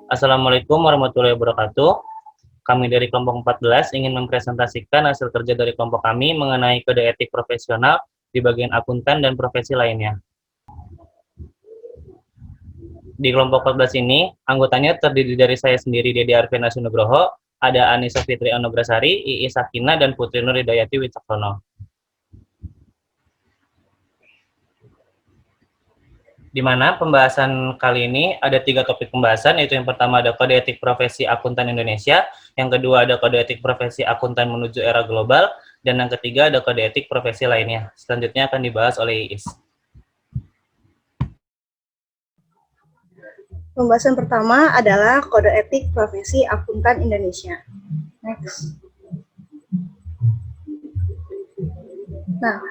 Assalamualaikum warahmatullahi wabarakatuh. Kami dari kelompok 14 ingin mempresentasikan hasil kerja dari kelompok kami mengenai kode etik profesional di bagian akuntan dan profesi lainnya. Di kelompok 14 ini, anggotanya terdiri dari saya sendiri, Dedi Arvina Sunugroho, ada Anissa Fitri Anugrasari, Iis Sakina, dan Putri Nur Hidayati Wicaksono. Di mana pembahasan kali ini ada 3 topik pembahasan, yaitu yang pertama ada kode etik profesi akuntan Indonesia, yang kedua ada kode etik profesi akuntan menuju era global, dan yang ketiga ada kode etik profesi lainnya. Selanjutnya akan dibahas oleh Iis. Pembahasan pertama adalah kode etik profesi akuntan Indonesia. Next. Nah,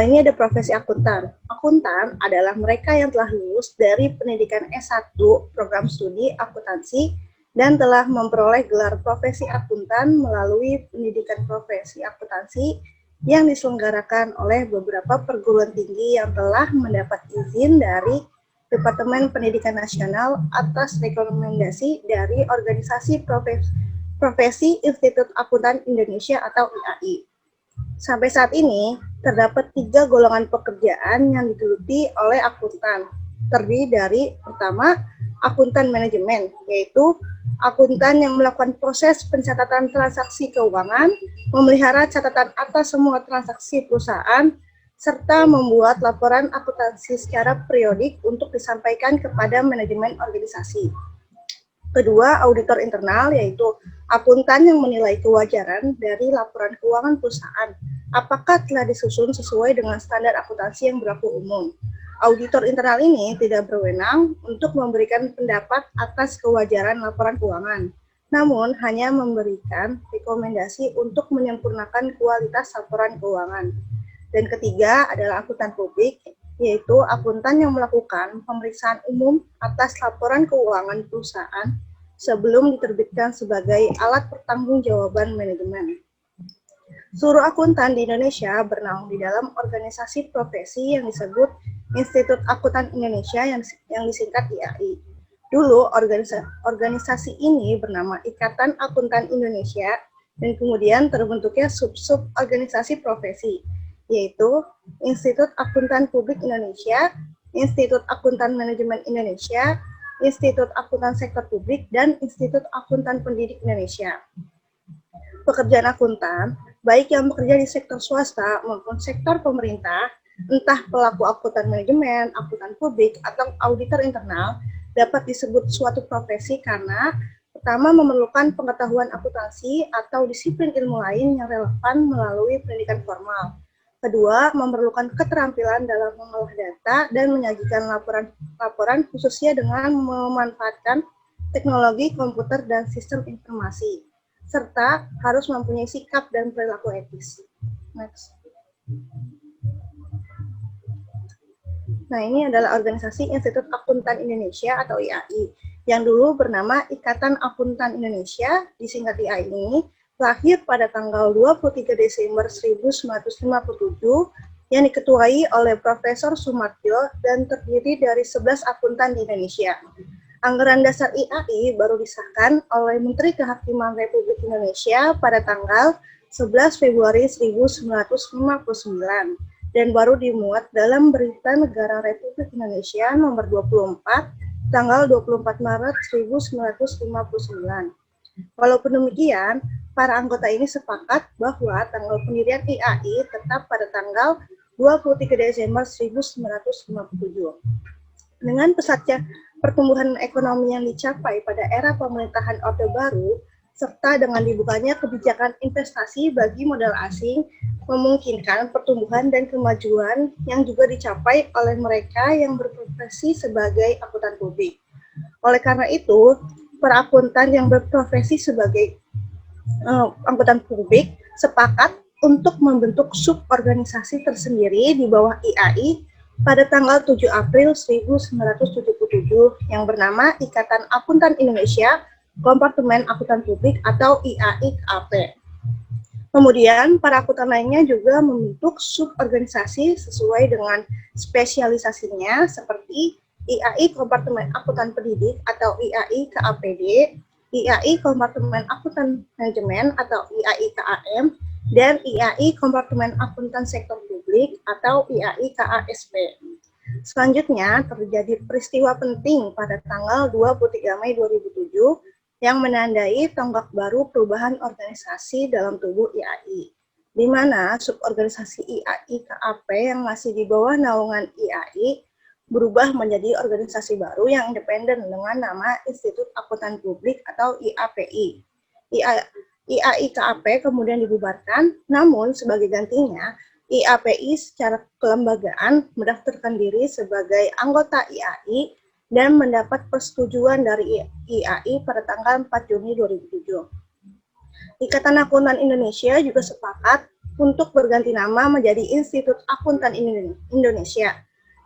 ini ada profesi akuntan. Akuntan adalah mereka yang telah lulus dari pendidikan S1 program studi akuntansi dan telah memperoleh gelar profesi akuntan melalui pendidikan profesi akuntansi yang diselenggarakan oleh beberapa perguruan tinggi yang telah mendapat izin dari Departemen Pendidikan Nasional atas rekomendasi dari Organisasi Profesi Institut Akuntan Indonesia atau IAI. Sampai saat ini, terdapat 3 golongan pekerjaan yang digeluti oleh akuntan. Terdiri dari, pertama, akuntan manajemen, yaitu akuntan yang melakukan proses pencatatan transaksi keuangan, memelihara catatan atas semua transaksi perusahaan, serta membuat laporan akuntansi secara periodik untuk disampaikan kepada manajemen organisasi. Kedua, auditor internal, yaitu akuntan yang menilai kewajaran dari laporan keuangan perusahaan, apakah telah disusun sesuai dengan standar akuntansi yang berlaku umum. Auditor internal ini tidak berwenang untuk memberikan pendapat atas kewajaran laporan keuangan, namun hanya memberikan rekomendasi untuk menyempurnakan kualitas laporan keuangan. Dan ketiga adalah akuntan publik, yaitu akuntan yang melakukan pemeriksaan umum atas laporan keuangan perusahaan sebelum diterbitkan sebagai alat pertanggungjawaban manajemen. Seluruh akuntan di Indonesia bernaung di dalam organisasi profesi yang disebut Institut Akuntan Indonesia yang disingkat IAI. Dulu organisasi ini bernama Ikatan Akuntan Indonesia dan kemudian terbentuknya sub-sub organisasi profesi, yaitu Institut Akuntan Publik Indonesia, Institut Akuntan Manajemen Indonesia, Institut Akuntan Sektor Publik, dan Institut Akuntan Pendidik Indonesia. Pekerjaan akuntan, baik yang bekerja di sektor swasta maupun sektor pemerintah, entah pelaku akuntan manajemen, akuntan publik, atau auditor internal, dapat disebut suatu profesi karena pertama memerlukan pengetahuan akuntansi atau disiplin ilmu lain yang relevan melalui pendidikan formal. Kedua, memerlukan keterampilan dalam mengolah data dan menyajikan laporan khususnya dengan memanfaatkan teknologi komputer dan sistem informasi, serta harus mempunyai sikap dan perilaku etis. Next. Nah, ini adalah organisasi Institut Akuntan Indonesia atau IAI, yang dulu bernama Ikatan Akuntan Indonesia, disingkat IAI ini, lahir pada tanggal 23 Desember 1957 yang diketuai oleh Profesor Sumartyo dan terdiri dari 11 akuntan di Indonesia. Anggaran dasar IAI baru disahkan oleh Menteri Kehakiman Republik Indonesia pada tanggal 11 Februari 1959 dan baru dimuat dalam Berita Negara Republik Indonesia nomor 24 tanggal 24 Maret 1959. Walaupun demikian, para anggota ini sepakat bahwa tanggal pendirian IAI tetap pada tanggal 23 Desember 1957. Dengan pesatnya pertumbuhan ekonomi yang dicapai pada era pemerintahan Orde Baru, serta dengan dibukanya kebijakan investasi bagi modal asing, memungkinkan pertumbuhan dan kemajuan yang juga dicapai oleh mereka yang berprofesi sebagai akuntan publik. Oleh karena itu, para akuntan yang berprofesi sebagai akuntan publik sepakat untuk membentuk suborganisasi tersendiri di bawah IAI pada tanggal 7 April 1977 yang bernama Ikatan Akuntan Indonesia Kompartemen Akuntan Publik atau IAIKAP. Kemudian, para akuntan lainnya juga membentuk suborganisasi sesuai dengan spesialisasinya seperti IAI Kompartemen Akuntan Pendidik atau IAI KAPD, IAI Kompartemen Akuntan Manajemen atau IAI KAM, dan IAI Kompartemen Akuntan Sektor Publik atau IAI KASP. Selanjutnya, terjadi peristiwa penting pada tanggal 23 Mei 2007 yang menandai tonggak baru perubahan organisasi dalam tubuh IAI, di mana suborganisasi IAI KAP yang masih di bawah naungan IAI berubah menjadi organisasi baru yang independen dengan nama Institut Akuntan Publik atau IAPI. IAI KAP kemudian dibubarkan, namun sebagai gantinya, IAPI secara kelembagaan mendaftarkan diri sebagai anggota IAI dan mendapat persetujuan dari IAI pada tanggal 4 Juni 2007. Ikatan Akuntan Indonesia juga sepakat untuk berganti nama menjadi Institut Akuntan Indonesia,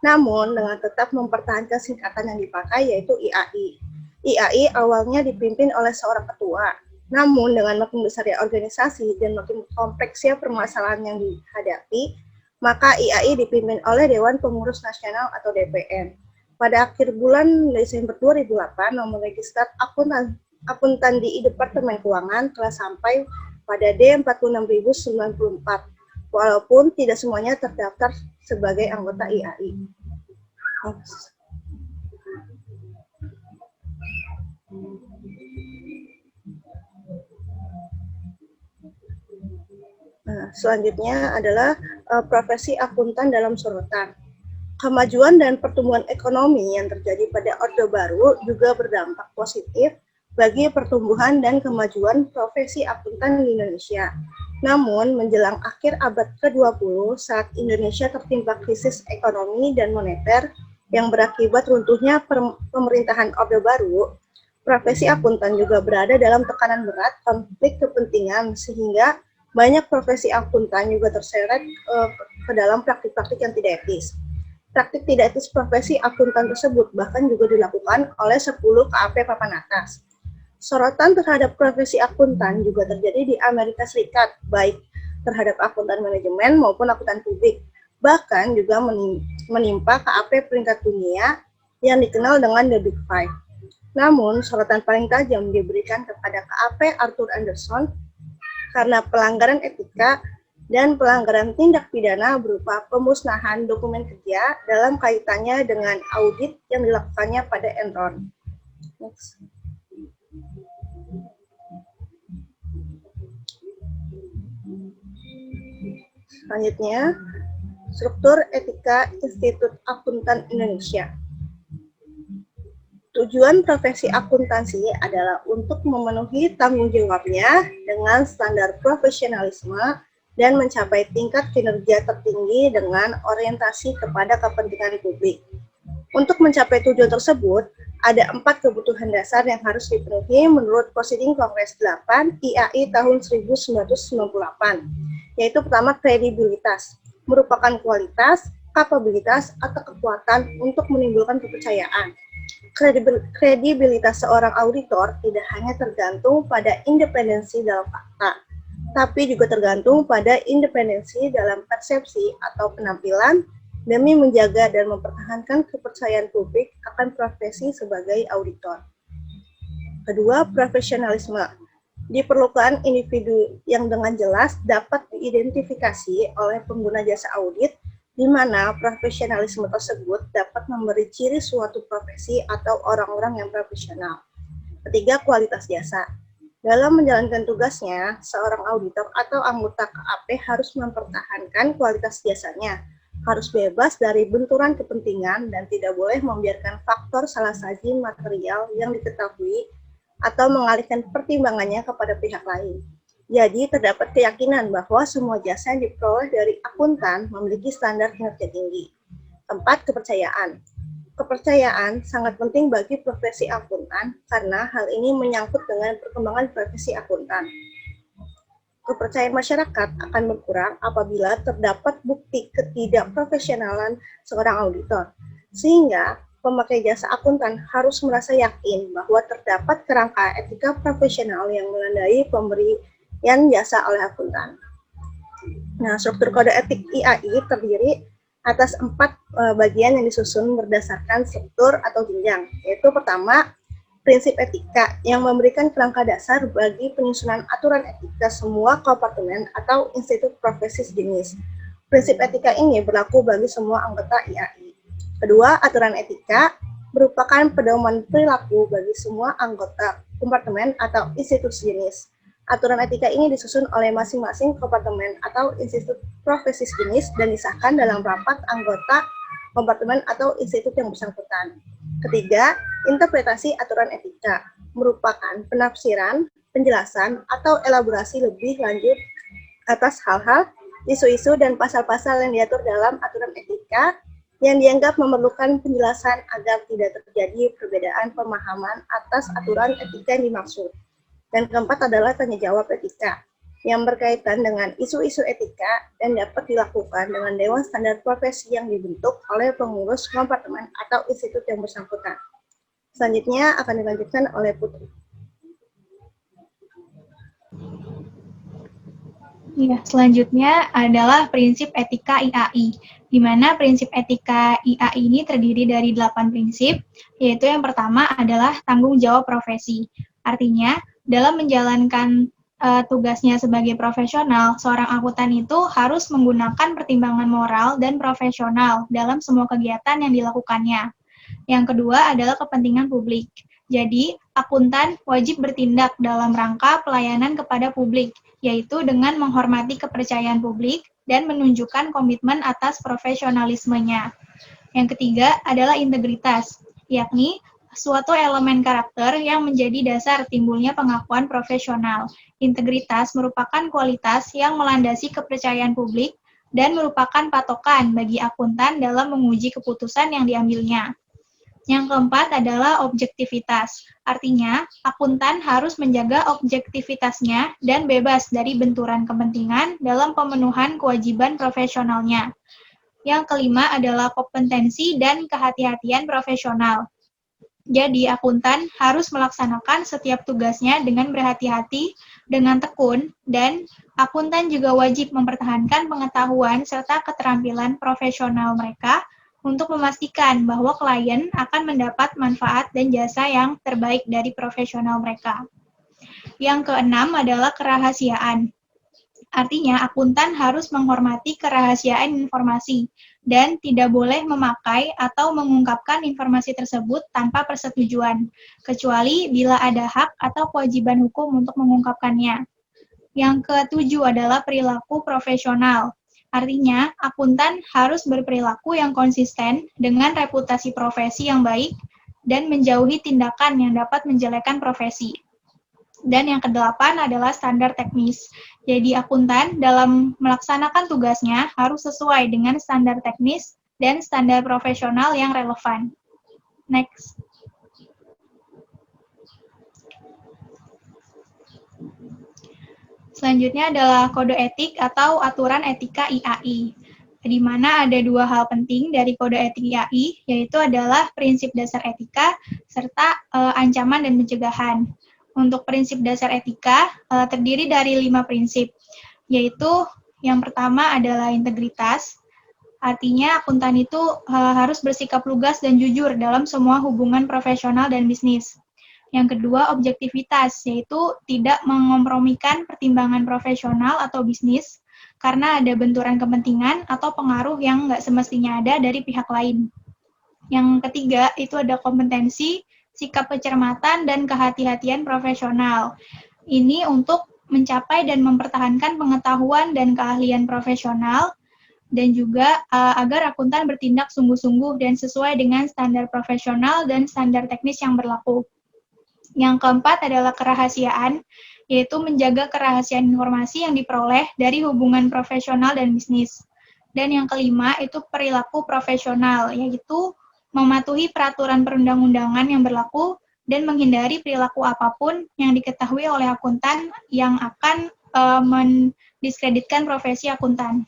namun dengan tetap mempertahankan singkatan yang dipakai yaitu IAI. IAI awalnya dipimpin oleh seorang ketua, namun dengan makin besarnya organisasi dan makin kompleksnya permasalahan yang dihadapi, maka IAI dipimpin oleh Dewan Pengurus Nasional atau DPN. Pada akhir bulan Desember 2008, nomor registrar akuntan di Departemen Keuangan telah sampai pada D46094, walaupun tidak semuanya terdaftar sebagai anggota IAI. Nah, selanjutnya adalah profesi akuntan dalam sorotan. Kemajuan dan pertumbuhan ekonomi yang terjadi pada Orde Baru juga berdampak positif bagi pertumbuhan dan kemajuan profesi akuntan di Indonesia. Namun, menjelang akhir abad ke-20, saat Indonesia tertimpa krisis ekonomi dan moneter yang berakibat runtuhnya pemerintahan Orde Baru, profesi akuntan juga berada dalam tekanan berat konflik kepentingan, sehingga banyak profesi akuntan juga terseret ke dalam praktik-praktik yang tidak etis. Praktik tidak etis profesi akuntan tersebut bahkan juga dilakukan oleh 10 KAP papan atas. Sorotan terhadap profesi akuntan juga terjadi di Amerika Serikat, baik terhadap akuntan manajemen maupun akuntan publik. Bahkan juga menimpa KAP peringkat dunia yang dikenal dengan The Big Five. Namun, sorotan paling tajam diberikan kepada KAP Arthur Anderson karena pelanggaran etika dan pelanggaran tindak pidana berupa pemusnahan dokumen kerja dalam kaitannya dengan audit yang dilakukannya pada Enron. Next. Selanjutnya, struktur etika Institut Akuntan Indonesia. Tujuan profesi akuntansi adalah untuk memenuhi tanggung jawabnya dengan standar profesionalisme dan mencapai tingkat kinerja tertinggi dengan orientasi kepada kepentingan publik. Untuk mencapai tujuan tersebut, ada 4 kebutuhan dasar yang harus dipenuhi menurut Prosiding Kongres 8 IAI tahun 1998, yaitu pertama kredibilitas, merupakan kualitas, kapabilitas, atau kekuatan untuk menimbulkan kepercayaan. Kredibilitas seorang auditor tidak hanya tergantung pada independensi dalam fakta, tapi juga tergantung pada independensi dalam persepsi atau penampilan demi menjaga dan mempertahankan kepercayaan publik akan profesi sebagai auditor. Kedua, profesionalisme. Diperlukan individu yang dengan jelas dapat diidentifikasi oleh pengguna jasa audit, di mana profesionalisme tersebut dapat memberi ciri suatu profesi atau orang-orang yang profesional. Ketiga, kualitas jasa. Dalam menjalankan tugasnya, seorang auditor atau anggota KAP harus mempertahankan kualitas jasanya, harus bebas dari benturan kepentingan dan tidak boleh membiarkan faktor salah saji material yang diketahui atau mengalihkan pertimbangannya kepada pihak lain. Jadi, terdapat keyakinan bahwa semua jasa yang diperoleh dari akuntan memiliki standar kinerja tinggi. Keempat, kepercayaan. Kepercayaan sangat penting bagi profesi akuntan karena hal ini menyangkut dengan perkembangan profesi akuntan. Kepercayaan masyarakat akan berkurang apabila terdapat bukti ketidakprofesionalan seorang auditor, sehingga pemakai jasa akuntan harus merasa yakin bahwa terdapat kerangka etika profesional yang menandai pemberian jasa oleh akuntan. Nah, struktur kode etik IAI terdiri atas 4 bagian yang disusun berdasarkan struktur atau jenjang, yaitu pertama, prinsip etika yang memberikan kerangka dasar bagi penyusunan aturan etika semua kompartemen atau institut profesi sejenis. Prinsip etika ini berlaku bagi semua anggota IAI. Kedua, aturan etika merupakan pedoman perilaku bagi semua anggota kompartemen atau institut sejenis. Aturan etika ini disusun oleh masing-masing kompartemen atau institut profesi sejenis dan disahkan dalam rapat anggota kompartemen atau institut yang bersangkutan. Ketiga, interpretasi aturan etika merupakan penafsiran, penjelasan, atau elaborasi lebih lanjut atas hal-hal, isu-isu, dan pasal-pasal yang diatur dalam aturan etika yang dianggap memerlukan penjelasan agar tidak terjadi perbedaan pemahaman atas aturan etika yang dimaksud. Dan keempat adalah tanya jawab etika yang berkaitan dengan isu-isu etika dan dapat dilakukan dengan Dewan Standar Profesi yang dibentuk oleh pengurus kompartemen atau institut yang bersangkutan. Selanjutnya akan dilanjutkan oleh Putri. Ya, selanjutnya adalah prinsip etika IAI, di mana prinsip etika IAI ini terdiri dari 8 prinsip, yaitu yang pertama adalah tanggung jawab profesi. Artinya, dalam menjalankan tugasnya sebagai profesional, seorang akuntan itu harus menggunakan pertimbangan moral dan profesional dalam semua kegiatan yang dilakukannya. Yang kedua adalah kepentingan publik. Jadi, akuntan wajib bertindak dalam rangka pelayanan kepada publik, yaitu dengan menghormati kepercayaan publik dan menunjukkan komitmen atas profesionalismenya. Yang ketiga adalah integritas, yakni suatu elemen karakter yang menjadi dasar timbulnya pengakuan profesional. Integritas merupakan kualitas yang melandasi kepercayaan publik dan merupakan patokan bagi akuntan dalam menguji keputusan yang diambilnya. Yang keempat adalah objektivitas. Artinya, akuntan harus menjaga objektivitasnya dan bebas dari benturan kepentingan dalam pemenuhan kewajiban profesionalnya. Yang kelima adalah kompetensi dan kehati-hatian profesional. Jadi, akuntan harus melaksanakan setiap tugasnya dengan berhati-hati, dengan tekun, dan akuntan juga wajib mempertahankan pengetahuan serta keterampilan profesional mereka untuk memastikan bahwa klien akan mendapat manfaat dan jasa yang terbaik dari profesional mereka. Yang keenam adalah kerahasiaan. Artinya, akuntan harus menghormati kerahasiaan informasi dan tidak boleh memakai atau mengungkapkan informasi tersebut tanpa persetujuan, kecuali bila ada hak atau kewajiban hukum untuk mengungkapkannya. Yang ketujuh adalah perilaku profesional. Artinya, akuntan harus berperilaku yang konsisten dengan reputasi profesi yang baik dan menjauhi tindakan yang dapat menjelekkan profesi. Dan yang kedelapan adalah standar teknis. Jadi akuntan dalam melaksanakan tugasnya harus sesuai dengan standar teknis dan standar profesional yang relevan. Next. Selanjutnya adalah kode etik atau aturan etika IAI, di mana ada dua hal penting dari kode etik IAI, yaitu adalah prinsip dasar etika serta ancaman dan pencegahan. Untuk prinsip dasar etika terdiri dari 5 prinsip, yaitu yang pertama adalah integritas. Artinya akuntan itu harus bersikap lugas dan jujur dalam semua hubungan profesional dan bisnis. Yang kedua, objektivitas, yaitu tidak mengompromikan pertimbangan profesional atau bisnis karena ada benturan kepentingan atau pengaruh yang nggak semestinya ada dari pihak lain. Yang ketiga, itu ada kompetensi, sikap kecermatan, dan kehati-hatian profesional. Ini untuk mencapai dan mempertahankan pengetahuan dan keahlian profesional, dan juga agar akuntan bertindak sungguh-sungguh dan sesuai dengan standar profesional dan standar teknis yang berlaku. Yang keempat adalah kerahasiaan, yaitu menjaga kerahasiaan informasi yang diperoleh dari hubungan profesional dan bisnis. Dan yang kelima itu perilaku profesional, yaitu mematuhi peraturan perundang-undangan yang berlaku dan menghindari perilaku apapun yang diketahui oleh akuntan yang akan mendiskreditkan profesi akuntan.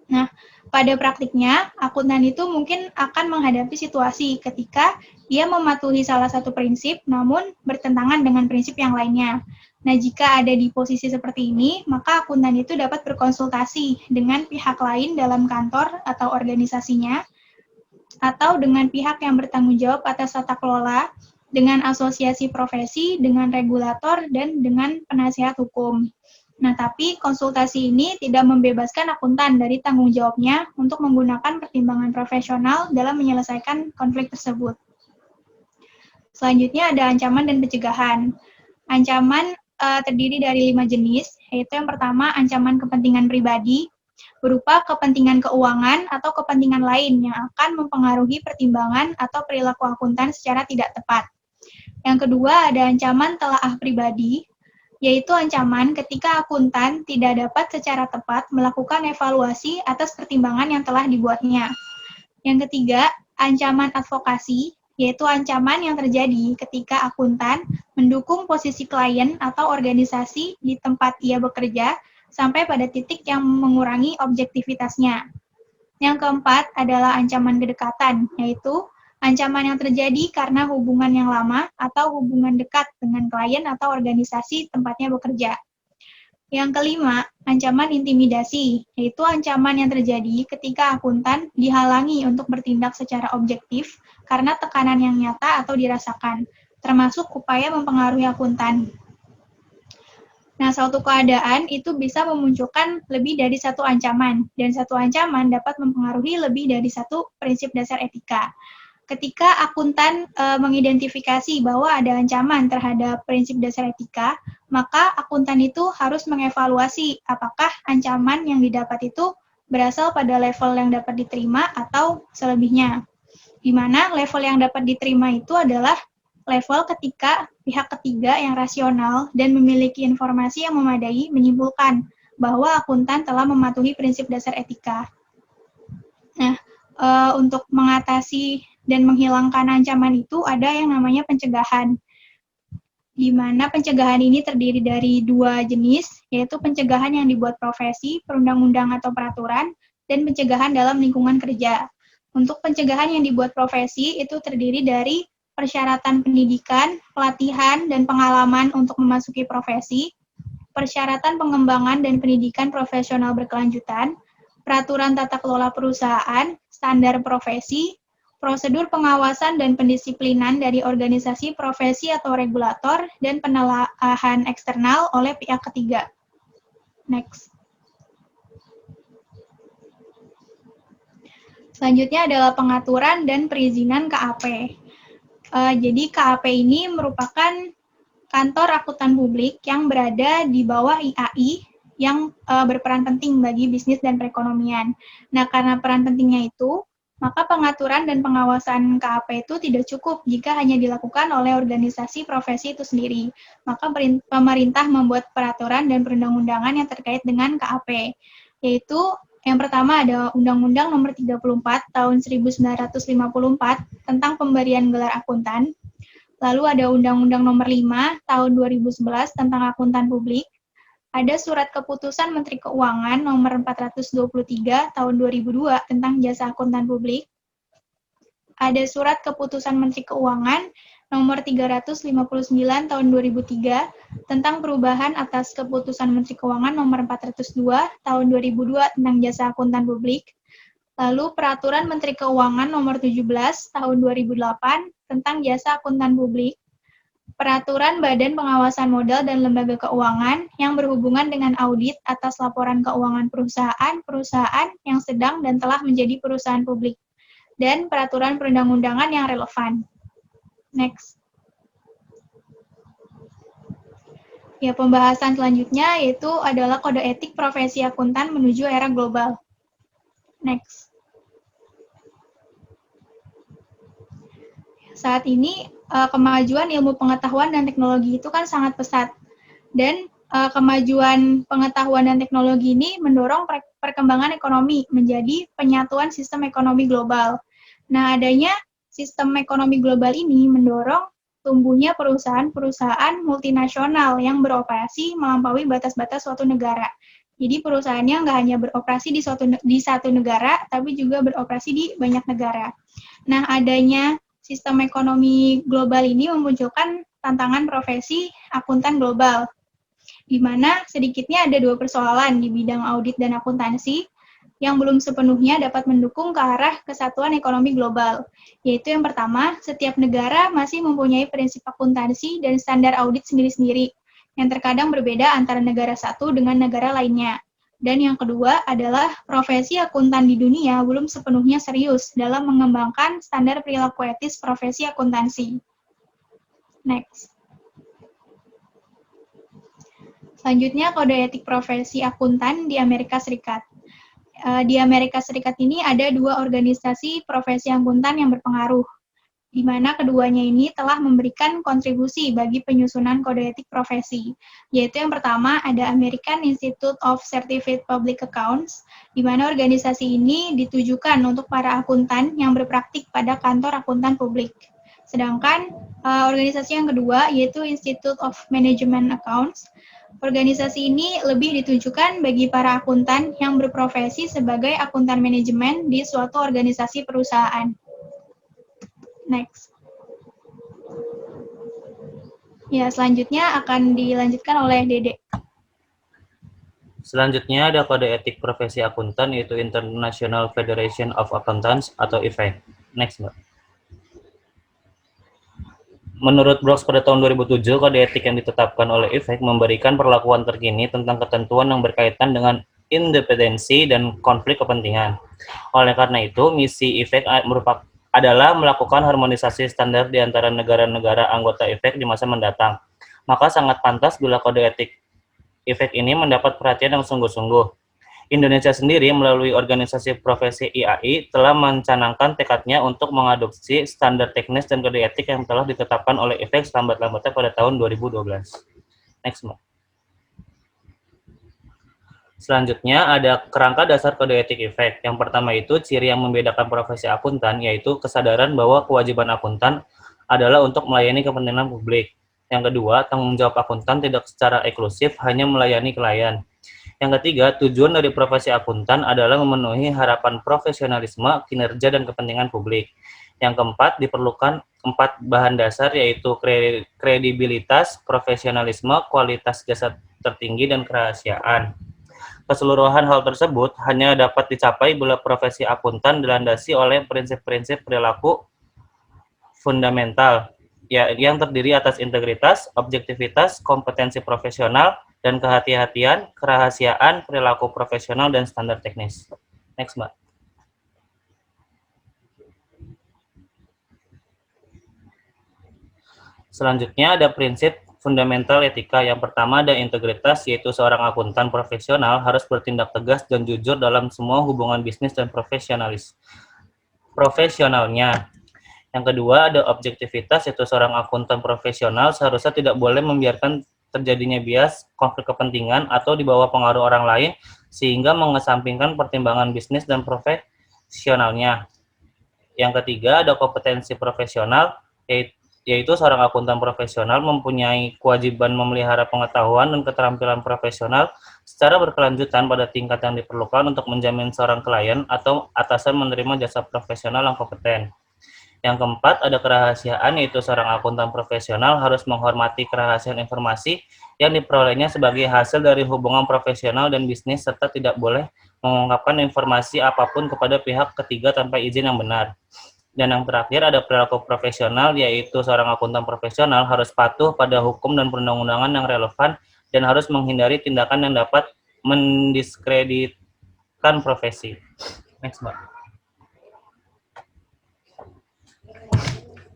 Nah, Pada praktiknya, akuntan itu mungkin akan menghadapi situasi ketika dia mematuhi salah satu prinsip namun bertentangan dengan prinsip yang lainnya. Nah, jika ada di posisi seperti ini, maka akuntan itu dapat berkonsultasi dengan pihak lain dalam kantor atau organisasinya, atau dengan pihak yang bertanggung jawab atas tata kelola, dengan asosiasi profesi, dengan regulator, dan dengan penasihat hukum. Nah, tapi konsultasi ini tidak membebaskan akuntan dari tanggung jawabnya untuk menggunakan pertimbangan profesional dalam menyelesaikan konflik tersebut. Selanjutnya ada ancaman dan pencegahan. Ancaman terdiri dari 5 jenis, yaitu yang pertama ancaman kepentingan pribadi, berupa kepentingan keuangan atau kepentingan lain yang akan mempengaruhi pertimbangan atau perilaku akuntan secara tidak tepat. Yang kedua ada ancaman telaah pribadi, yaitu ancaman ketika akuntan tidak dapat secara tepat melakukan evaluasi atas pertimbangan yang telah dibuatnya. Yang ketiga, ancaman advokasi, yaitu ancaman yang terjadi ketika akuntan mendukung posisi klien atau organisasi di tempat ia bekerja sampai pada titik yang mengurangi objektivitasnya. Yang keempat adalah ancaman kedekatan, yaitu ancaman yang terjadi karena hubungan yang lama atau hubungan dekat dengan klien atau organisasi tempatnya bekerja. Yang kelima, ancaman intimidasi, yaitu ancaman yang terjadi ketika akuntan dihalangi untuk bertindak secara objektif karena tekanan yang nyata atau dirasakan, termasuk upaya mempengaruhi akuntan. Nah, suatu keadaan itu bisa memunculkan lebih dari satu ancaman, dan satu ancaman dapat mempengaruhi lebih dari satu prinsip dasar etika. Ketika akuntan mengidentifikasi bahwa ada ancaman terhadap prinsip dasar etika, maka akuntan itu harus mengevaluasi apakah ancaman yang didapat itu berasal pada level yang dapat diterima atau selebihnya. Di mana level yang dapat diterima itu adalah level ketika pihak ketiga yang rasional dan memiliki informasi yang memadai menyimpulkan bahwa akuntan telah mematuhi prinsip dasar etika. Nah, untuk mengatasi dan menghilangkan ancaman itu ada yang namanya pencegahan, di mana pencegahan ini terdiri dari 2 jenis, yaitu pencegahan yang dibuat profesi, perundang-undang atau peraturan, dan pencegahan dalam lingkungan kerja. Untuk pencegahan yang dibuat profesi itu terdiri dari persyaratan pendidikan, pelatihan, dan pengalaman untuk memasuki profesi, persyaratan pengembangan dan pendidikan profesional berkelanjutan, peraturan tata kelola perusahaan, standar profesi, prosedur pengawasan dan pendisiplinan dari organisasi profesi atau regulator, dan penelaahan eksternal oleh pihak ketiga. Next. Selanjutnya adalah pengaturan dan perizinan KAP. Jadi KAP ini merupakan kantor akuntan publik yang berada di bawah IAI yang berperan penting bagi bisnis dan perekonomian. Nah, karena peran pentingnya itu, maka pengaturan dan pengawasan KAP itu tidak cukup jika hanya dilakukan oleh organisasi profesi itu sendiri. Maka pemerintah membuat peraturan dan perundang-undangan yang terkait dengan KAP, yaitu yang pertama ada Undang-Undang Nomor 34 Tahun 1954 tentang pemberian gelar akuntan. Lalu ada Undang-Undang Nomor 5 Tahun 2011 tentang akuntan publik. Ada Surat Keputusan Menteri Keuangan Nomor 423 Tahun 2002 tentang jasa akuntan publik. Ada Surat Keputusan Menteri Keuangan Nomor 359 Tahun 2003 tentang perubahan atas Keputusan Menteri Keuangan Nomor 402 Tahun 2002 tentang jasa akuntan publik. Lalu Peraturan Menteri Keuangan Nomor 17 Tahun 2008 tentang jasa akuntan publik. Peraturan Badan Pengawasan Modal dan Lembaga Keuangan yang berhubungan dengan audit atas laporan keuangan perusahaan yang sedang dan telah menjadi perusahaan publik, dan peraturan perundang-undangan yang relevan. Next. Ya, pembahasan selanjutnya yaitu adalah kode etik profesi akuntan menuju era global. Next. Saat ini kemajuan ilmu pengetahuan dan teknologi itu kan sangat pesat, dan kemajuan pengetahuan dan teknologi ini mendorong perkembangan ekonomi menjadi penyatuan sistem ekonomi global. Nah, adanya sistem ekonomi global ini mendorong tumbuhnya perusahaan-perusahaan multinasional yang beroperasi melampaui batas-batas suatu negara. Jadi perusahaannya nggak hanya beroperasi di satu negara, tapi juga beroperasi di banyak negara. Nah, adanya sistem ekonomi global ini memunculkan tantangan profesi akuntan global, di mana sedikitnya ada 2 persoalan di bidang audit dan akuntansi yang belum sepenuhnya dapat mendukung ke arah kesatuan ekonomi global. Yaitu yang pertama, setiap negara masih mempunyai prinsip akuntansi dan standar audit sendiri-sendiri, yang terkadang berbeda antara negara satu dengan negara lainnya. Dan yang kedua adalah profesi akuntan di dunia belum sepenuhnya serius dalam mengembangkan standar perilaku etis profesi akuntansi. Next. Selanjutnya, kode etik profesi akuntan di Amerika Serikat. Di Amerika Serikat ini ada 2 organisasi profesi akuntan yang berpengaruh, di mana keduanya ini telah memberikan kontribusi bagi penyusunan kode etik profesi. Yaitu yang pertama ada American Institute of Certified Public Accounts, di mana organisasi ini ditujukan untuk para akuntan yang berpraktik pada kantor akuntan publik. Sedangkan organisasi yang kedua yaitu Institute of Management Accounts. Organisasi ini lebih ditujukan bagi para akuntan yang berprofesi sebagai akuntan manajemen di suatu organisasi perusahaan. Next. Ya, selanjutnya akan dilanjutkan oleh Dede. Selanjutnya ada kode etik profesi akuntan yaitu International Federation of Accountants atau IFAC. Next, Mbak. Menurut Brooks pada tahun 2007, kode etik yang ditetapkan oleh IFAC memberikan perlakuan terkini tentang ketentuan yang berkaitan dengan independensi dan konflik kepentingan. Oleh karena itu, misi IFAC adalah melakukan harmonisasi standar di antara negara-negara anggota IFAC di masa mendatang. Maka sangat pantas bila kode etik IFAC ini mendapat perhatian yang sungguh-sungguh. Indonesia sendiri melalui organisasi profesi IAI telah mencanangkan tekadnya untuk mengadopsi standar teknis dan kode etik yang telah ditetapkan oleh IFAC selambat-lambatnya pada tahun 2012. Next, Mbak. Selanjutnya ada kerangka dasar kode etik IFAC. Yang pertama itu ciri yang membedakan profesi akuntan, yaitu kesadaran bahwa kewajiban akuntan adalah untuk melayani kepentingan publik. Yang kedua, tanggung jawab akuntan tidak secara eksklusif hanya melayani klien. Yang ketiga, tujuan dari profesi akuntan adalah memenuhi harapan profesionalisme, kinerja, dan kepentingan publik. Yang keempat, diperlukan 4 bahan dasar yaitu kredibilitas, profesionalisme, kualitas jasa tertinggi, dan kerahasiaan. Keseluruhan hal tersebut hanya dapat dicapai bila profesi akuntan dilandasi oleh prinsip-prinsip perilaku fundamental yang terdiri atas integritas, objektivitas, kompetensi profesional, dan kehati-hatian, kerahasiaan, perilaku profesional, dan standar teknis. Next, Mbak. Selanjutnya ada prinsip fundamental etika. Yang pertama ada integritas, yaitu seorang akuntan profesional harus bertindak tegas dan jujur dalam semua hubungan bisnis dan profesionalnya. Yang kedua ada objektivitas, yaitu seorang akuntan profesional seharusnya tidak boleh membiarkan terjadinya bias, konflik kepentingan, atau di bawah pengaruh orang lain, sehingga mengesampingkan pertimbangan bisnis dan profesionalnya. Yang ketiga, ada kompetensi profesional, yaitu seorang akuntan profesional mempunyai kewajiban memelihara pengetahuan dan keterampilan profesional secara berkelanjutan pada tingkat yang diperlukan untuk menjamin seorang klien atau atasan menerima jasa profesional yang kompeten. Yang keempat, ada kerahasiaan, yaitu seorang akuntan profesional harus menghormati kerahasiaan informasi yang diperolehnya sebagai hasil dari hubungan profesional dan bisnis, serta tidak boleh mengungkapkan informasi apapun kepada pihak ketiga tanpa izin yang benar. Dan yang terakhir, ada perilaku profesional, yaitu seorang akuntan profesional harus patuh pada hukum dan perundang-undangan yang relevan dan harus menghindari tindakan yang dapat mendiskreditkan profesi. Next, Mbak.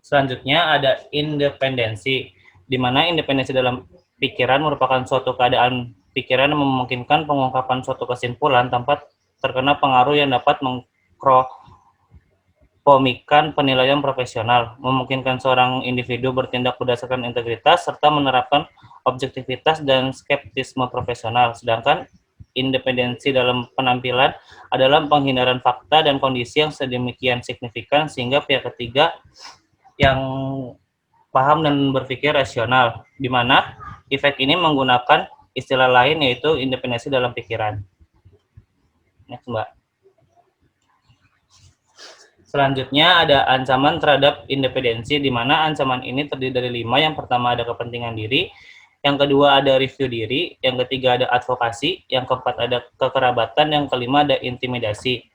Selanjutnya ada independensi, di mana independensi dalam pikiran merupakan suatu keadaan pikiran yang memungkinkan pengungkapan suatu kesimpulan tanpa terkena pengaruh yang dapat mengkompromikan penilaian profesional, memungkinkan seorang individu bertindak berdasarkan integritas, serta menerapkan objektivitas dan skeptisme profesional. Sedangkan independensi dalam penampilan adalah penghindaran fakta dan kondisi yang sedemikian signifikan sehingga pihak ketiga yang paham dan berpikir rasional, di mana IFAC ini menggunakan istilah lain yaitu independensi dalam pikiran. Next, Mbak. Selanjutnya ada ancaman terhadap independensi, di mana ancaman ini terdiri dari 5. Yang pertama ada kepentingan diri, yang kedua ada review diri, yang ketiga ada advokasi, yang keempat ada kekerabatan, yang kelima ada intimidasi.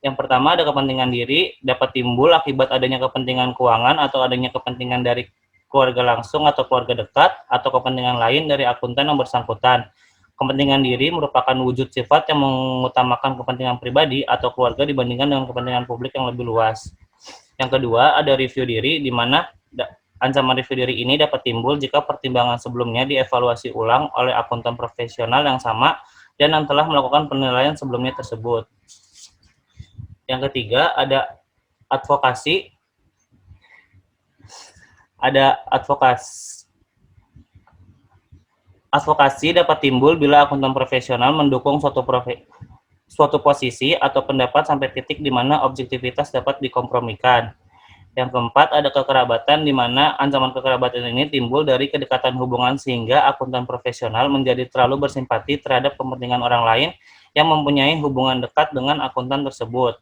Yang pertama ada kepentingan diri, dapat timbul akibat adanya kepentingan keuangan atau adanya kepentingan dari keluarga langsung atau keluarga dekat, atau kepentingan lain dari akuntan yang bersangkutan. Kepentingan diri merupakan wujud sifat yang mengutamakan kepentingan pribadi atau keluarga dibandingkan dengan kepentingan publik yang lebih luas. Yang kedua, ada review diri, di mana ancaman review diri ini dapat timbul jika pertimbangan sebelumnya dievaluasi ulang oleh akuntan profesional yang sama dan yang telah melakukan penilaian sebelumnya tersebut. Yang ketiga, ada advokasi. Advokasi dapat timbul bila akuntan profesional mendukung suatu posisi atau pendapat sampai titik di mana objektivitas dapat dikompromikan. Yang keempat, ada kekerabatan, di mana ancaman kekerabatan ini timbul dari kedekatan hubungan sehingga akuntan profesional menjadi terlalu bersimpati terhadap kepentingan orang lain yang mempunyai hubungan dekat dengan akuntan tersebut.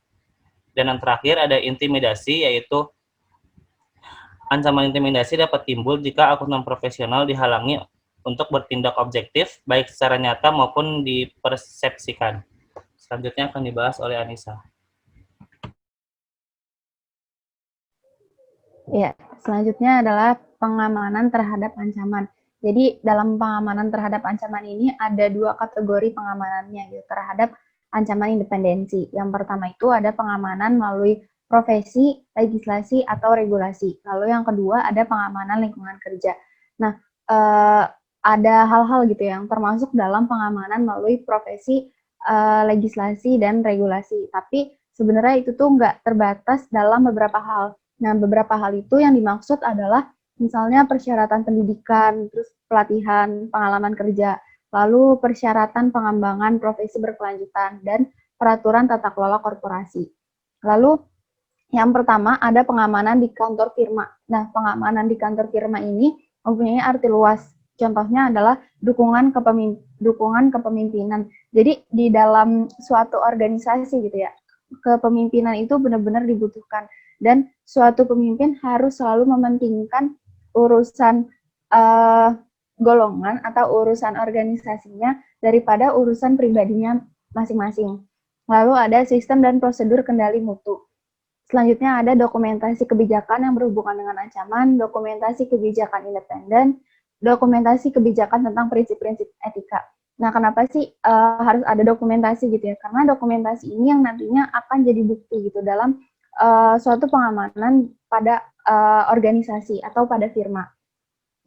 Dan yang terakhir, ada intimidasi, yaitu ancaman intimidasi dapat timbul jika akuntan profesional dihalangi untuk bertindak objektif, baik secara nyata maupun dipersepsikan. Selanjutnya akan dibahas oleh Anissa. Ya, selanjutnya adalah pengamanan terhadap ancaman. Jadi dalam pengamanan terhadap ancaman ini ada 2 kategori pengamanannya, yaitu terhadap ancaman independensi. Yang pertama itu ada pengamanan melalui profesi, legislasi, atau regulasi. Lalu yang kedua ada pengamanan lingkungan kerja. Nah, ada hal-hal gitu yang termasuk dalam pengamanan melalui profesi, legislasi, dan regulasi. Tapi sebenarnya itu tuh nggak terbatas dalam beberapa hal. Nah, beberapa hal itu yang dimaksud adalah misalnya persyaratan pendidikan, terus pelatihan, pengalaman kerja, lalu persyaratan pengembangan profesi berkelanjutan, dan peraturan tata kelola korporasi. Lalu yang pertama ada pengamanan di kantor firma. Nah, pengamanan di kantor firma ini mempunyai arti luas. Contohnya adalah dukungan kepemimpinan. Jadi di dalam suatu organisasi gitu ya, kepemimpinan itu benar-benar dibutuhkan. Dan suatu pemimpin harus selalu mementingkan urusan golongan atau urusan organisasinya daripada urusan pribadinya masing-masing. Lalu ada sistem dan prosedur kendali mutu. Selanjutnya ada dokumentasi kebijakan yang berhubungan dengan ancaman, dokumentasi kebijakan independen, dokumentasi kebijakan tentang prinsip-prinsip etika. Nah, kenapa sih harus ada dokumentasi gitu ya? Karena dokumentasi ini yang nantinya akan jadi bukti gitu dalam suatu pengamanan pada organisasi atau pada firma.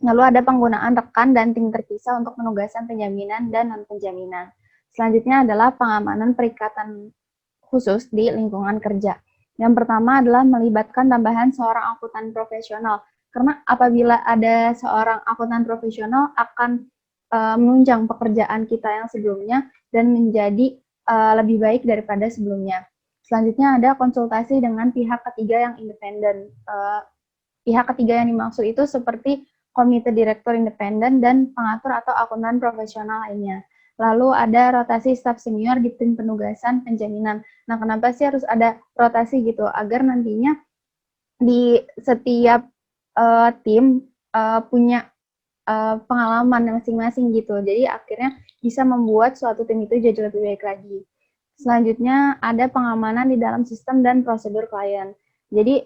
Lalu ada penggunaan rekan dan tim terpisah untuk penugasan penjaminan dan non-penjaminan. Selanjutnya adalah pengamanan perikatan khusus di lingkungan kerja. Yang pertama adalah melibatkan tambahan seorang akuntan profesional. Karena apabila ada seorang akuntan profesional akan menunjang pekerjaan kita yang sebelumnya dan menjadi lebih baik daripada sebelumnya. Selanjutnya ada konsultasi dengan pihak ketiga yang independen. Pihak ketiga yang dimaksud itu seperti komite direktur independen dan pengatur atau akuntan profesional lainnya. Lalu ada rotasi staf senior di tim penugasan penjaminan. Nah, kenapa sih harus ada rotasi gitu? Agar nantinya di setiap tim punya pengalaman masing-masing gitu. Jadi akhirnya bisa membuat suatu tim itu jadi lebih baik lagi. Selanjutnya ada pengamanan di dalam sistem dan prosedur klien. Jadi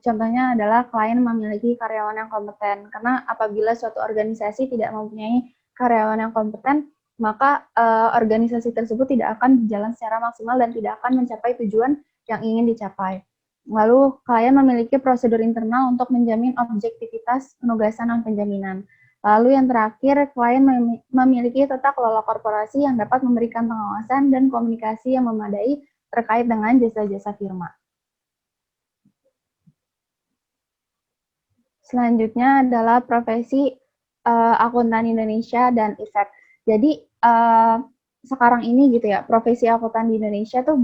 contohnya adalah klien memiliki karyawan yang kompeten. Karena apabila suatu organisasi tidak mempunyai karyawan yang kompeten, maka organisasi tersebut tidak akan berjalan secara maksimal dan tidak akan mencapai tujuan yang ingin dicapai. Lalu klien memiliki prosedur internal untuk menjamin objektivitas penugasan dan penjaminan. Lalu yang terakhir, klien memiliki tata kelola korporasi yang dapat memberikan pengawasan dan komunikasi yang memadai terkait dengan jasa-jasa firma. Selanjutnya adalah profesi akuntan Indonesia dan IFAK. Jadi sekarang ini gitu ya, profesi akuntan di Indonesia tuh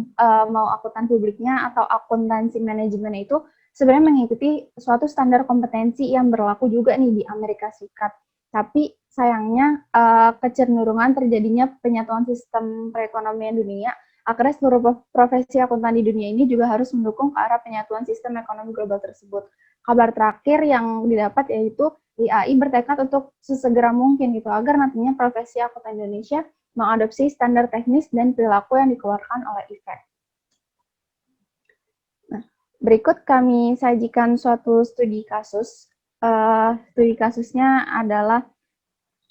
mau akuntan publiknya atau akuntansi manajemen itu sebenarnya mengikuti suatu standar kompetensi yang berlaku juga nih di Amerika Serikat. Tapi sayangnya kecenderungan terjadinya penyatuan sistem perekonomian dunia, akhirnya seluruh profesi akuntan di dunia ini juga harus mendukung ke arah penyatuan sistem ekonomi global tersebut. Kabar terakhir yang didapat yaitu IAI bertekad untuk sesegera mungkin gitu agar nantinya profesi akuntan Indonesia mengadopsi standar teknis dan perilaku yang dikeluarkan oleh IFEK. Nah, berikut kami sajikan suatu studi kasus. Studi kasusnya adalah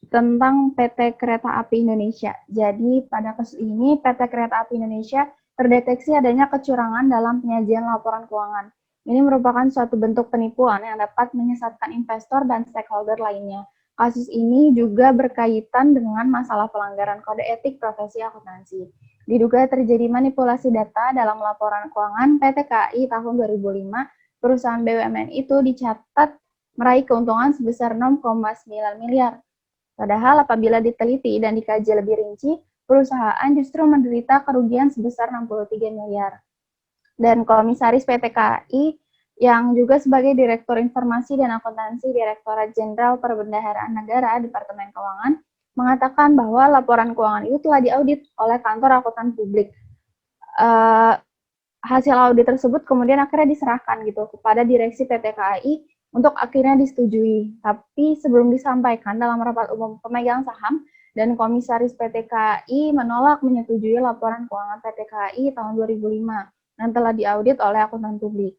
tentang PT Kereta Api Indonesia. Jadi pada kasus ini PT Kereta Api Indonesia terdeteksi adanya kecurangan dalam penyajian laporan keuangan. Ini merupakan suatu bentuk penipuan yang dapat menyesatkan investor dan stakeholder lainnya. Kasus ini juga berkaitan dengan masalah pelanggaran kode etik profesi akuntansi. Diduga terjadi manipulasi data dalam laporan keuangan PT KAI tahun 2005, perusahaan BUMN itu dicatat meraih keuntungan sebesar 6,9 miliar. Padahal apabila diteliti dan dikaji lebih rinci, perusahaan justru menderita kerugian sebesar 63 miliar. Dan Komisaris PT KAI yang juga sebagai Direktur Informasi dan Akuntansi Direktorat Jenderal Perbendaharaan Negara Departemen Keuangan mengatakan bahwa laporan keuangan itu telah diaudit oleh kantor akuntan publik. Hasil audit tersebut kemudian akhirnya diserahkan gitu kepada direksi PT KAI untuk akhirnya disetujui. Tapi sebelum disampaikan dalam rapat umum pemegang saham dan Komisaris PT KAI menolak menyetujui laporan keuangan PT KAI tahun 2005 yang telah diaudit oleh akuntan publik.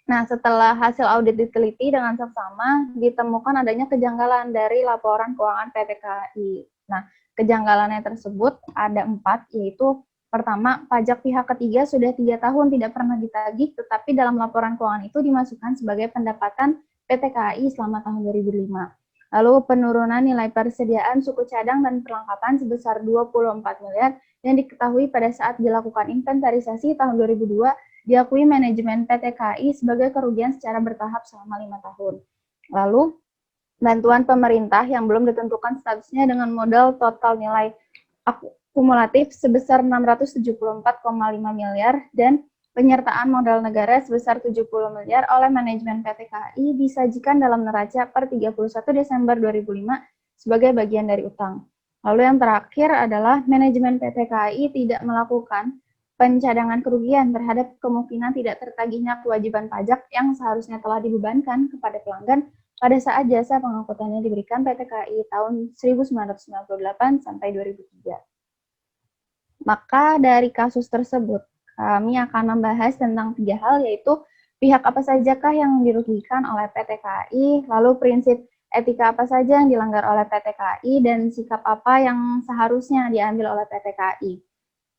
Nah, setelah hasil audit diteliti dengan seksama, ditemukan adanya kejanggalan dari laporan keuangan PT KAI. Nah, kejanggalannya tersebut ada 4, yaitu pertama, pajak pihak ketiga sudah 3 tahun tidak pernah ditagih, tetapi dalam laporan keuangan itu dimasukkan sebagai pendapatan PT KAI selama tahun 2005. Lalu penurunan nilai persediaan suku cadang dan perlengkapan sebesar 24 miliar yang diketahui pada saat dilakukan inventarisasi tahun 2002 diakui manajemen PT KAI sebagai kerugian secara bertahap selama 5 tahun. Lalu, bantuan pemerintah yang belum ditentukan statusnya dengan modal total nilai kumulatif sebesar 674,5 miliar dan penyertaan modal negara sebesar 70 miliar oleh manajemen PT KAI disajikan dalam neraca per 31 Desember 2005 sebagai bagian dari utang. Lalu yang terakhir adalah manajemen PT KAI tidak melakukan pencadangan kerugian terhadap kemungkinan tidak tertagihnya kewajiban pajak yang seharusnya telah dibebankan kepada pelanggan pada saat jasa pengangkutannya diberikan PT KAI tahun 1998 sampai 2003. Maka dari kasus tersebut, kami akan membahas tentang 3 hal, yaitu pihak apa sajakah yang dirugikan oleh PT KAI, lalu prinsip etika apa saja yang dilanggar oleh PT KAI, dan sikap apa yang seharusnya diambil oleh PT KAI.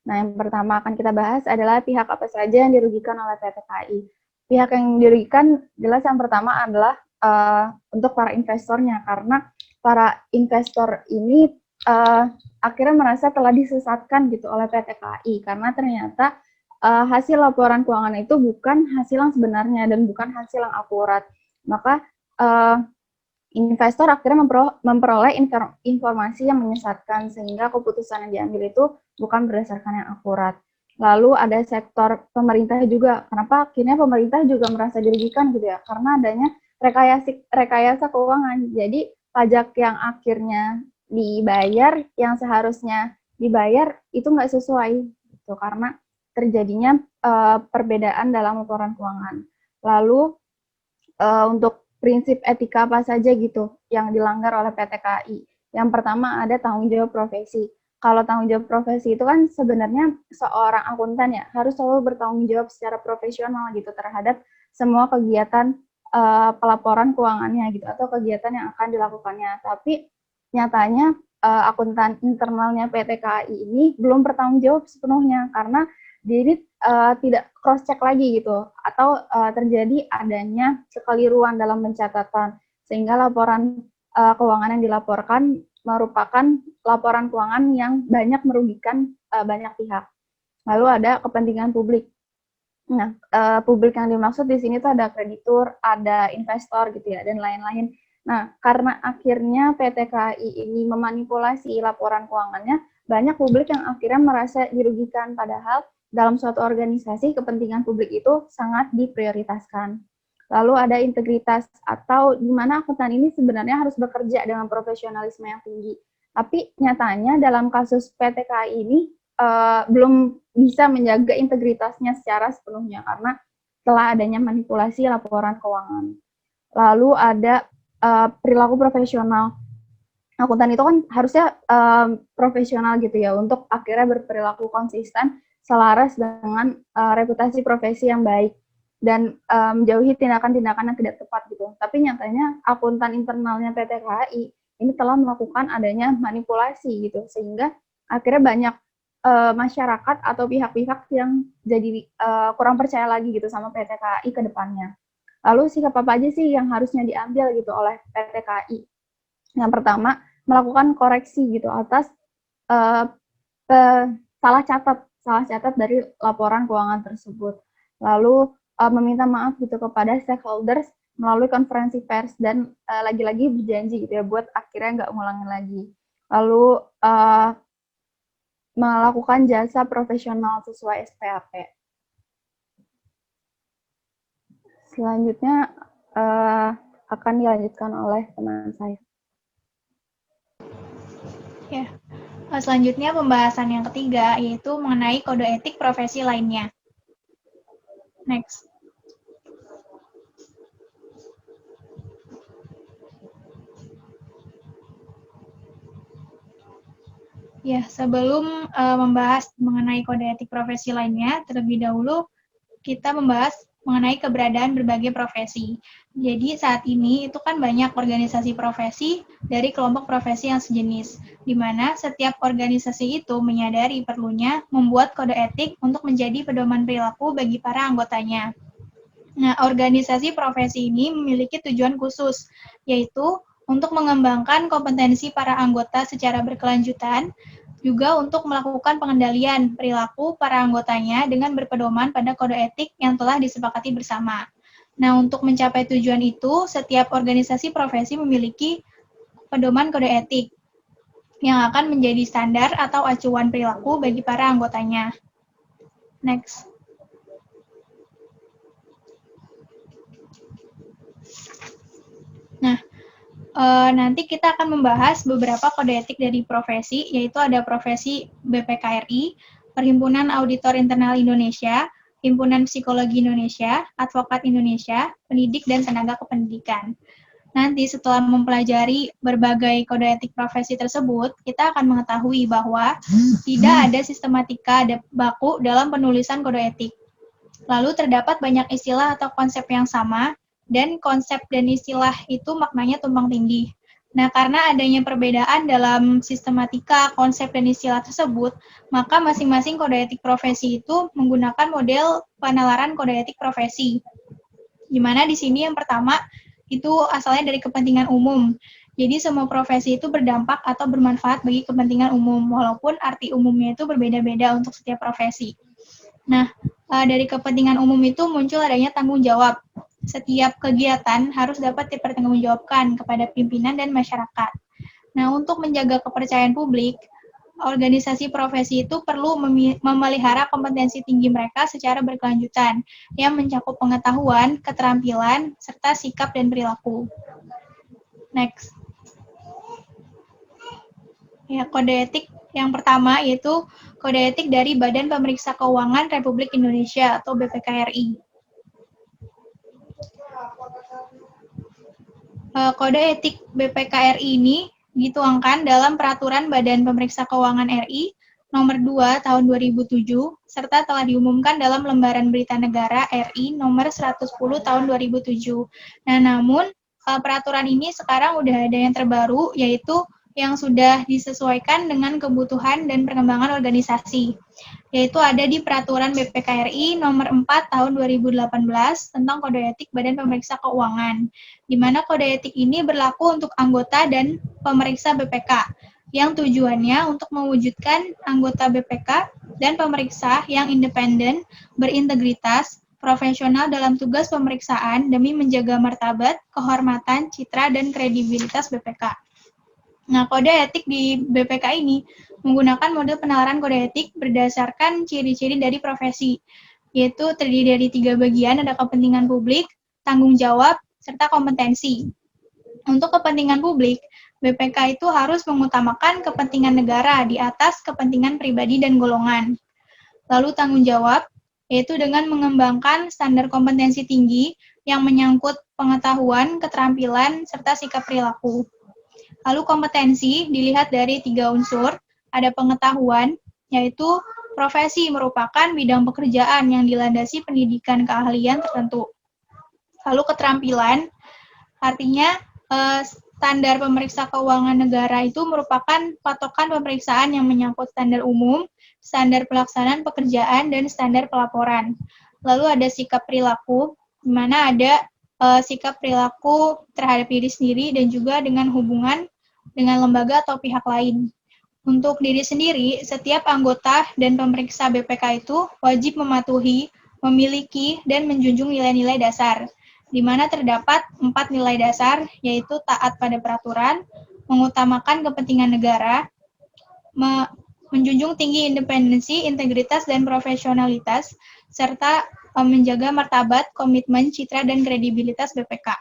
Nah, yang pertama akan kita bahas adalah pihak apa saja yang dirugikan oleh PT KAI. Pihak yang dirugikan jelas yang pertama adalah untuk para investornya, karena para investor ini akhirnya merasa telah disesatkan gitu oleh PT KAI, karena ternyata hasil laporan keuangan itu bukan hasil yang sebenarnya dan bukan hasil yang akurat. Maka investor akhirnya memperoleh informasi yang menyesatkan sehingga keputusan yang diambil itu bukan berdasarkan yang akurat. Lalu ada sektor pemerintah juga. Kenapa akhirnya pemerintah juga merasa dirugikan gitu ya? Karena adanya rekayasa keuangan. Jadi pajak yang akhirnya dibayar yang seharusnya dibayar itu nggak sesuai gitu karena terjadinya perbedaan dalam laporan keuangan. Lalu untuk prinsip etika apa saja gitu yang dilanggar oleh PT KAI. Yang pertama ada tanggung jawab profesi. Kalau tanggung jawab profesi itu kan sebenarnya seorang akuntan ya harus selalu bertanggung jawab secara profesional gitu terhadap semua kegiatan pelaporan keuangannya gitu atau kegiatan yang akan dilakukannya. Tapi nyatanya akuntan internalnya PT KAI ini belum bertanggung jawab sepenuhnya karena jadi tidak cross check lagi gitu atau terjadi adanya kekeliruan dalam pencatatan sehingga laporan keuangan yang dilaporkan merupakan laporan keuangan yang banyak merugikan banyak pihak. Lalu ada kepentingan publik. Nah, publik yang dimaksud di sini tuh ada kreditur, ada investor gitu ya dan lain-lain. Nah, karena akhirnya PT KAI ini memanipulasi laporan keuangannya, banyak publik yang akhirnya merasa dirugikan padahal dalam suatu organisasi kepentingan publik itu sangat diprioritaskan. Lalu ada integritas, atau di mana akuntan ini sebenarnya harus bekerja dengan profesionalisme yang tinggi. Tapi nyatanya dalam kasus PT KAI ini belum bisa menjaga integritasnya secara sepenuhnya karena telah adanya manipulasi laporan keuangan. Lalu ada perilaku profesional. Akuntan itu kan harusnya profesional gitu ya, untuk akhirnya berperilaku konsisten selaras dengan reputasi profesi yang baik dan menjauhi tindakan-tindakan yang tidak tepat gitu. Tapi nyatanya akuntan internalnya PT KAI ini telah melakukan adanya manipulasi gitu, sehingga akhirnya banyak masyarakat atau pihak-pihak yang jadi kurang percaya lagi gitu sama PT KAI ke depannya. Lalu sikap apa aja sih yang harusnya diambil gitu oleh PT KAI? Yang pertama, melakukan koreksi gitu atas salah catat dari laporan keuangan tersebut. Lalu meminta maaf gitu kepada stakeholders melalui konferensi pers dan lagi-lagi berjanji gitu ya buat akhirnya nggak ngulangin lagi. Lalu melakukan jasa profesional sesuai SPAP. Selanjutnya akan dilanjutkan oleh teman saya. Ya. Selanjutnya pembahasan yang ketiga yaitu mengenai kode etik profesi lainnya. Next. Ya, sebelum membahas mengenai kode etik profesi lainnya, terlebih dahulu kita membahas mengenai keberadaan berbagai profesi. Jadi saat ini itu kan banyak organisasi profesi dari kelompok profesi yang sejenis, di mana setiap organisasi itu menyadari perlunya membuat kode etik untuk menjadi pedoman perilaku bagi para anggotanya. Nah, organisasi profesi ini memiliki tujuan khusus, yaitu untuk mengembangkan kompetensi para anggota secara berkelanjutan, juga untuk melakukan pengendalian perilaku para anggotanya dengan berpedoman pada kode etik yang telah disepakati bersama. Nah, untuk mencapai tujuan itu, setiap organisasi profesi memiliki pedoman kode etik yang akan menjadi standar atau acuan perilaku bagi para anggotanya. Next. Nah, nanti kita akan membahas beberapa kode etik dari profesi, yaitu ada profesi BPKRI, Perhimpunan Auditor Internal Indonesia, Himpunan Psikologi Indonesia, Advokat Indonesia, Pendidik dan Tenaga Kependidikan. Nanti setelah mempelajari berbagai kode etik profesi tersebut, kita akan mengetahui bahwa tidak ada sistematika baku dalam penulisan kode etik. Lalu terdapat banyak istilah atau konsep yang sama, dan konsep dan istilah itu maknanya tumpang tindih. Nah, karena adanya perbedaan dalam sistematika, konsep, dan istilah tersebut, maka masing-masing kode etik profesi itu menggunakan model penalaran kode etik profesi. Di mana di sini yang pertama, itu asalnya dari kepentingan umum. Jadi semua profesi itu berdampak atau bermanfaat bagi kepentingan umum, walaupun arti umumnya itu berbeda-beda untuk setiap profesi. Nah, dari kepentingan umum itu muncul adanya tanggung jawab. Setiap kegiatan harus dapat dipertanggungjawabkan kepada pimpinan dan masyarakat. Nah, untuk menjaga kepercayaan publik, organisasi profesi itu perlu memelihara kompetensi tinggi mereka secara berkelanjutan, yang mencakup pengetahuan, keterampilan, serta sikap dan perilaku. Next. Ya, kode etik yang pertama yaitu kode etik dari Badan Pemeriksa Keuangan Republik Indonesia atau BPKRI. Kode etik BPKRI ini dituangkan dalam Peraturan Badan Pemeriksa Keuangan RI Nomor 2 Tahun 2007 serta telah diumumkan dalam Lembaran Berita Negara RI Nomor 110 Tahun 2007. Nah, namun peraturan ini sekarang udah ada yang terbaru, yaitu yang sudah disesuaikan dengan kebutuhan dan perkembangan organisasi, yaitu ada di Peraturan BPKRI Nomor 4 Tahun 2018 tentang Kode Etik Badan Pemeriksa Keuangan, di mana kode etik ini berlaku untuk anggota dan pemeriksa BPK, yang tujuannya untuk mewujudkan anggota BPK dan pemeriksa yang independen, berintegritas, profesional dalam tugas pemeriksaan demi menjaga martabat, kehormatan, citra, dan kredibilitas BPK. Nah, kode etik di BPK ini menggunakan model penalaran kode etik berdasarkan ciri-ciri dari profesi, yaitu terdiri dari 3 bagian, ada kepentingan publik, tanggung jawab, serta kompetensi. Untuk kepentingan publik, BPK itu harus mengutamakan kepentingan negara di atas kepentingan pribadi dan golongan. Lalu tanggung jawab, yaitu dengan mengembangkan standar kompetensi tinggi yang menyangkut pengetahuan, keterampilan, serta sikap perilaku. Lalu kompetensi dilihat dari 3 unsur, ada pengetahuan, yaitu profesi merupakan bidang pekerjaan yang dilandasi pendidikan keahlian tertentu. Lalu keterampilan, artinya standar pemeriksa keuangan negara itu merupakan patokan pemeriksaan yang menyangkut standar umum, standar pelaksanaan pekerjaan, dan standar pelaporan. Lalu ada sikap perilaku, di mana ada sikap perilaku terhadap diri sendiri dan juga dengan hubungan dengan lembaga atau pihak lain. Untuk diri sendiri, setiap anggota dan pemeriksa BPK itu wajib mematuhi, memiliki, dan menjunjung nilai-nilai dasar, di mana terdapat 4 nilai dasar, yaitu taat pada peraturan, mengutamakan kepentingan negara, menjunjung tinggi independensi, integritas, dan profesionalitas, serta menjaga martabat, komitmen, citra, dan kredibilitas BPK.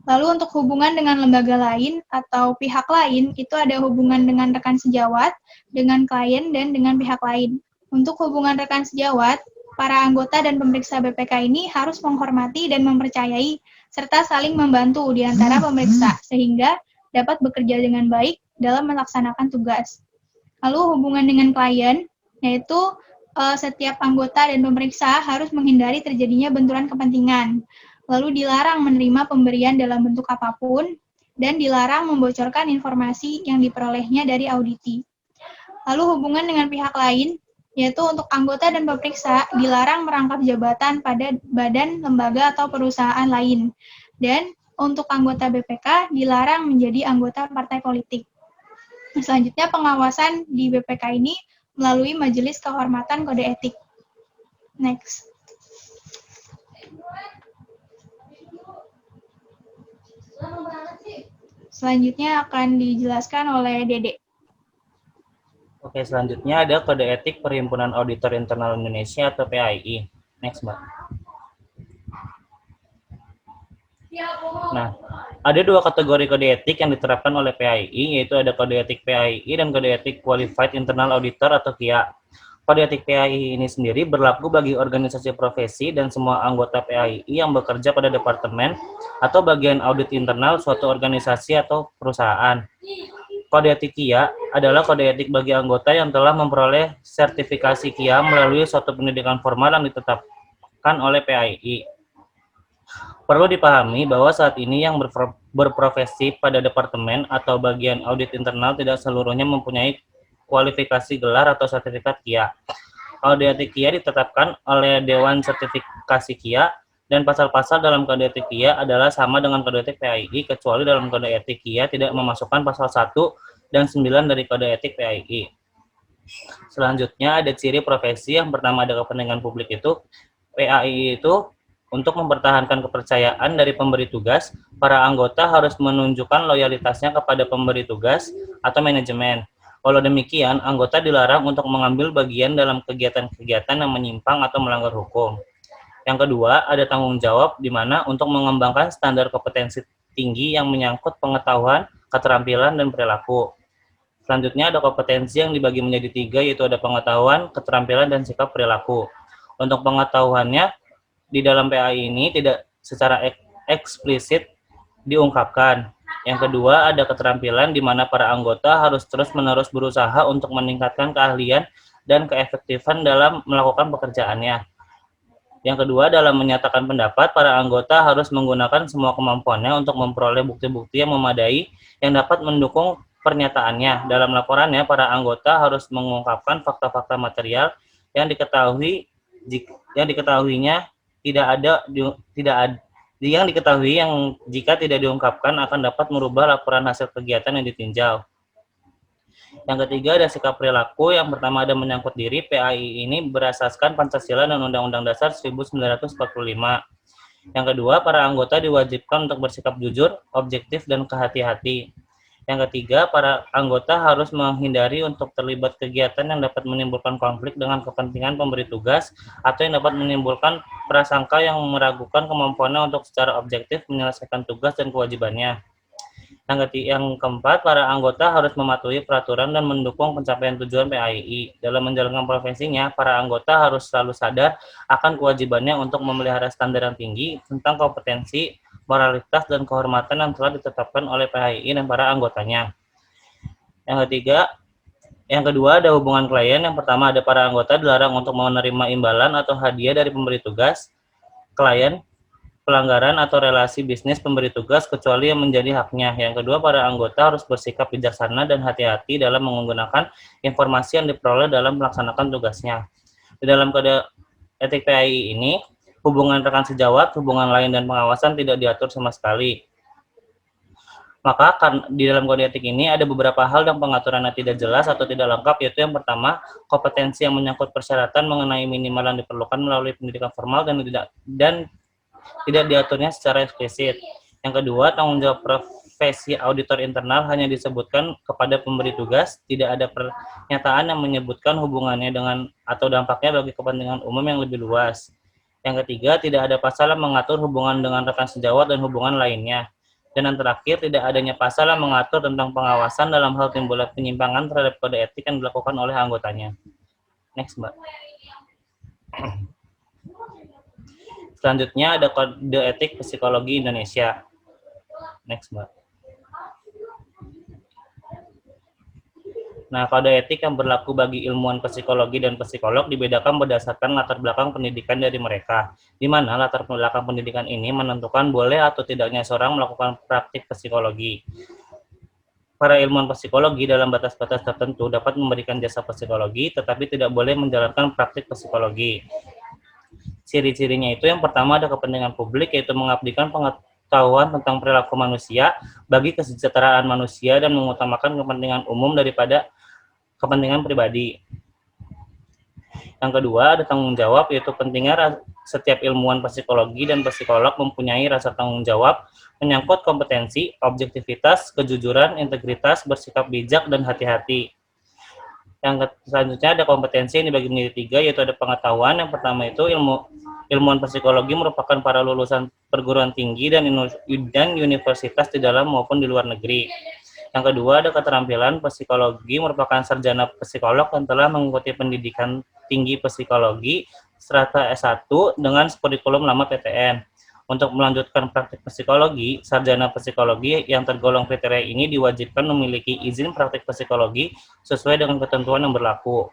Lalu untuk hubungan dengan lembaga lain atau pihak lain, itu ada hubungan dengan rekan sejawat, dengan klien, dan dengan pihak lain. Untuk hubungan rekan sejawat, para anggota dan pemeriksa BPK ini harus menghormati dan mempercayai, serta saling membantu di antara pemeriksa, sehingga dapat bekerja dengan baik dalam melaksanakan tugas. Lalu hubungan dengan klien, yaitu setiap anggota dan pemeriksa harus menghindari terjadinya benturan kepentingan, lalu dilarang menerima pemberian dalam bentuk apapun, dan dilarang membocorkan informasi yang diperolehnya dari auditi. Lalu hubungan dengan pihak lain, yaitu untuk anggota dan pemeriksa dilarang merangkap jabatan pada badan, lembaga, atau perusahaan lain. Dan untuk anggota BPK dilarang menjadi anggota partai politik. Selanjutnya pengawasan di BPK ini melalui Majelis Kehormatan Kode Etik. Next. Selanjutnya akan dijelaskan oleh Dede. Oke, selanjutnya ada Kode Etik Perhimpunan Auditor Internal Indonesia atau PAII. Next, Mbak. Nah, ada 2 kategori kode etik yang diterapkan oleh PAII, yaitu ada Kode Etik PAII dan Kode Etik Qualified Internal Auditor atau KIA. Kode Etik PAII ini sendiri berlaku bagi organisasi profesi dan semua anggota PAII yang bekerja pada departemen atau bagian audit internal suatu organisasi atau perusahaan. Kode etik KIA adalah kode etik bagi anggota yang telah memperoleh sertifikasi KIA melalui suatu pendidikan formal yang ditetapkan oleh PAII. Perlu dipahami bahwa saat ini yang berprofesi pada departemen atau bagian audit internal tidak seluruhnya mempunyai kualifikasi gelar atau sertifikat KIA. Kode etik KIA ditetapkan oleh Dewan Sertifikasi KIA dan pasal-pasal dalam kode etik KIA adalah sama dengan kode etik PAII, kecuali dalam kode etik KIA tidak memasukkan pasal 1 dan 9 dari kode etik PAII. Selanjutnya ada ciri profesi. Yang pertama ada kepentingan publik. Itu PAII itu untuk mempertahankan kepercayaan dari pemberi tugas, para anggota harus menunjukkan loyalitasnya kepada pemberi tugas atau manajemen. Walau demikian, anggota dilarang untuk mengambil bagian dalam kegiatan-kegiatan yang menyimpang atau melanggar hukum. Yang kedua, ada tanggung jawab di mana untuk mengembangkan standar kompetensi tinggi yang menyangkut pengetahuan, keterampilan, dan perilaku. Selanjutnya ada kompetensi yang dibagi menjadi 3, yaitu ada pengetahuan, keterampilan, dan sikap perilaku. Untuk pengetahuannya, di dalam PAI ini tidak secara eksplisit diungkapkan. Yang kedua, ada keterampilan di mana para anggota harus terus-menerus berusaha untuk meningkatkan keahlian dan keefektifan dalam melakukan pekerjaannya. Yang kedua, dalam menyatakan pendapat, para anggota harus menggunakan semua kemampuannya untuk memperoleh bukti-bukti yang memadai yang dapat mendukung pernyataannya. Dalam laporannya, para anggota harus mengungkapkan fakta-fakta material yang diketahuinya yang diketahui yang jika tidak diungkapkan akan dapat merubah laporan hasil kegiatan yang ditinjau. Yang ketiga ada sikap perilaku. Yang pertama ada menyangkut diri. PAI ini berasaskan Pancasila dan Undang-Undang Dasar 1945. Yang kedua, para anggota diwajibkan untuk bersikap jujur, objektif, dan kehati-hati. Yang ketiga, para anggota harus menghindari untuk terlibat kegiatan yang dapat menimbulkan konflik dengan kepentingan pemberi tugas atau yang dapat menimbulkan prasangka yang meragukan kemampuannya untuk secara objektif menyelesaikan tugas dan kewajibannya. Yang keempat, para anggota harus mematuhi peraturan dan mendukung pencapaian tujuan PAII. Dalam menjalankan profesinya, para anggota harus selalu sadar akan kewajibannya untuk memelihara standar yang tinggi tentang kompetensi, moralitas, dan kehormatan yang telah ditetapkan oleh PAII dan para anggotanya. Yang kedua ada hubungan klien. Yang pertama ada para anggota dilarang untuk menerima imbalan atau hadiah dari pemberi tugas, klien, pelanggaran atau relasi bisnis pemberi tugas kecuali yang menjadi haknya. Yang kedua, para anggota harus bersikap bijaksana dan hati-hati dalam menggunakan informasi yang diperoleh dalam melaksanakan tugasnya. Di dalam kode etik PAI ini, hubungan rekan sejawat, hubungan lain dan pengawasan tidak diatur sama sekali. Maka di dalam kode etik ini ada beberapa hal yang pengaturannya tidak jelas atau tidak lengkap, yaitu yang pertama, kompetensi yang menyangkut persyaratan mengenai minimal yang diperlukan melalui pendidikan formal dan tidak diaturnya secara eksplisit. Yang kedua, tanggung jawab profesi auditor internal hanya disebutkan kepada pemberi tugas, tidak ada pernyataan yang menyebutkan hubungannya dengan atau dampaknya bagi kepentingan umum yang lebih luas. Yang ketiga, tidak ada pasal yang mengatur hubungan dengan rekan sejawat dan hubungan lainnya. Dan yang terakhir, tidak adanya pasal yang mengatur tentang pengawasan dalam hal timbulnya penyimpangan terhadap kode etik yang dilakukan oleh anggotanya. Next, Mbak. Selanjutnya ada kode etik psikologi Indonesia. Next, Mbak. Nah, kode etik yang berlaku bagi ilmuwan psikologi dan psikolog dibedakan berdasarkan latar belakang pendidikan dari mereka, di mana latar belakang pendidikan ini menentukan boleh atau tidaknya seorang melakukan praktik psikologi. Para ilmuwan psikologi dalam batas-batas tertentu dapat memberikan jasa psikologi, tetapi tidak boleh menjalankan praktik psikologi. Ciri-cirinya itu yang pertama ada kepentingan publik, yaitu mengabdikan pengetahuan tentang perilaku manusia bagi kesejahteraan manusia dan mengutamakan kepentingan umum daripada kepentingan pribadi. Yang kedua ada tanggung jawab, yaitu pentingnya setiap ilmuwan psikologi dan psikolog mempunyai rasa tanggung jawab menyangkut kompetensi, objektivitas, kejujuran, integritas, bersikap bijak, dan hati-hati. Yang selanjutnya ada kompetensi yang dibagi menjadi 3, yaitu ada pengetahuan. Yang pertama itu ilmuwan psikologi merupakan para lulusan perguruan tinggi dan universitas di dalam maupun di luar negeri. Yang kedua ada keterampilan. Psikologi merupakan sarjana psikolog yang telah mengikuti pendidikan tinggi psikologi strata S1 dengan kurikulum lama PTN. Untuk melanjutkan praktik psikologi, sarjana psikologi yang tergolong kriteria ini diwajibkan memiliki izin praktik psikologi sesuai dengan ketentuan yang berlaku.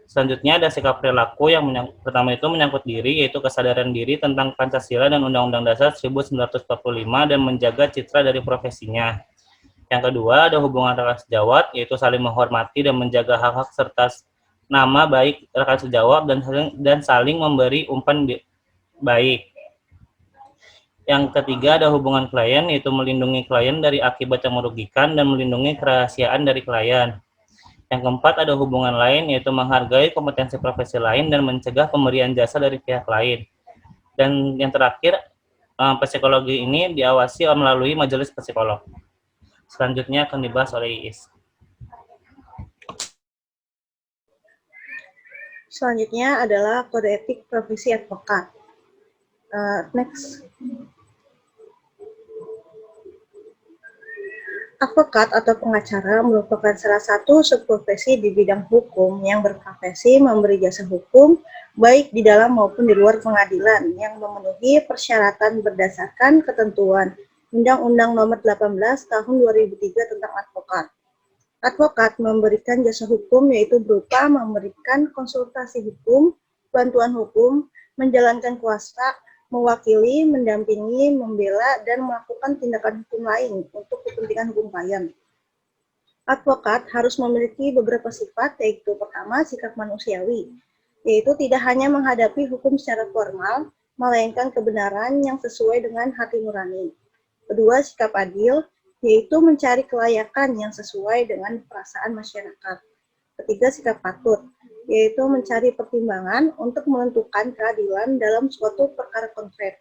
Selanjutnya ada sikap perilaku yang pertama itu menyangkut diri, yaitu kesadaran diri tentang Pancasila dan Undang-Undang Dasar 1945 dan menjaga citra dari profesinya. Yang kedua ada hubungan rekan sejawat, yaitu saling menghormati dan menjaga hak-hak serta nama baik rekan sejawat dan saling memberi umpan baik. Yang ketiga ada hubungan klien, yaitu melindungi klien dari akibat yang merugikan dan melindungi kerahasiaan dari klien. Yang keempat ada hubungan lain, yaitu menghargai kompetensi profesi lain dan mencegah pemberian jasa dari pihak lain. Dan yang terakhir, psikologi ini diawasi melalui majelis psikolog. Selanjutnya akan dibahas oleh Iis. Selanjutnya adalah kode etik profesi advokat. Next. Advokat atau pengacara merupakan salah satu subprofesi di bidang hukum yang berprofesi memberi jasa hukum baik di dalam maupun di luar pengadilan yang memenuhi persyaratan berdasarkan ketentuan Undang-Undang Nomor 18 Tahun 2003 tentang advokat. Advokat memberikan jasa hukum yaitu berupa memberikan konsultasi hukum, bantuan hukum, menjalankan kuasa, mewakili, mendampingi, membela, dan melakukan tindakan hukum lain untuk kepentingan hukum klien. Advokat harus memiliki beberapa sifat, yaitu pertama, sikap manusiawi, yaitu tidak hanya menghadapi hukum secara formal, melainkan kebenaran yang sesuai dengan hati nurani. Kedua, sikap adil, yaitu mencari kelayakan yang sesuai dengan perasaan masyarakat. Ketiga, sikap patut, yaitu mencari pertimbangan untuk menentukan keadilan dalam suatu perkara konkret.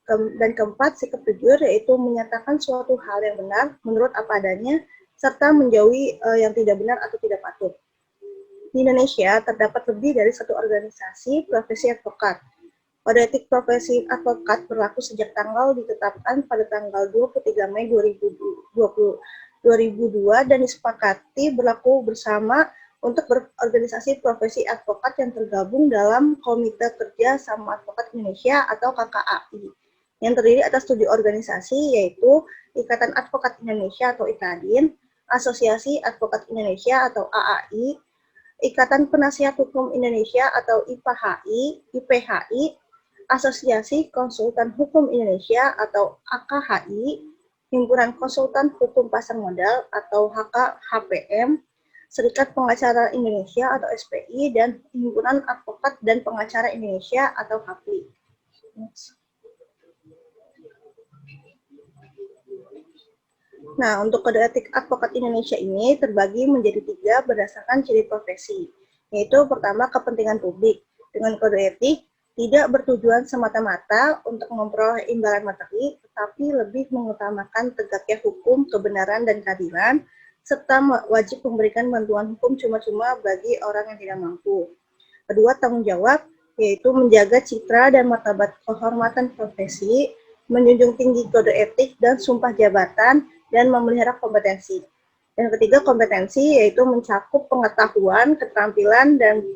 Dan keempat, sikap jujur, yaitu menyatakan suatu hal yang benar menurut apa adanya, serta menjauhi yang tidak benar atau tidak patut. Di Indonesia, terdapat lebih dari satu organisasi profesi advokat. Kode etik profesi advokat berlaku sejak tanggal ditetapkan pada tanggal 23 Mei 2002 dan disepakati berlaku bersama untuk berorganisasi profesi advokat yang tergabung dalam Komite Kerja Sama Advokat Indonesia atau KKAI, yang terdiri atas 7 organisasi, yaitu Ikatan Advokat Indonesia atau IKADIN, Asosiasi Advokat Indonesia atau AAI, Ikatan Penasihat Hukum Indonesia atau IPHI, Asosiasi Konsultan Hukum Indonesia atau AKHI, Himpunan Konsultan Hukum Pasar Modal atau HPM, Serikat Pengacara Indonesia atau SPI, dan Himpunan Advokat dan Pengacara Indonesia atau HAPI. Nah, untuk kode etik advokat Indonesia ini terbagi menjadi 3 berdasarkan ciri profesi, yaitu pertama, kepentingan publik. Dengan kode etik, tidak bertujuan semata-mata untuk memperoleh imbalan materi, tetapi lebih mengutamakan tegaknya hukum, kebenaran, dan keadilan, serta wajib memberikan bantuan hukum cuma-cuma bagi orang yang tidak mampu. Kedua, tanggung jawab, yaitu menjaga citra dan martabat kehormatan profesi, menjunjung tinggi kode etik dan sumpah jabatan, dan memelihara kompetensi. Dan ketiga, kompetensi, yaitu mencakup pengetahuan, keterampilan, dan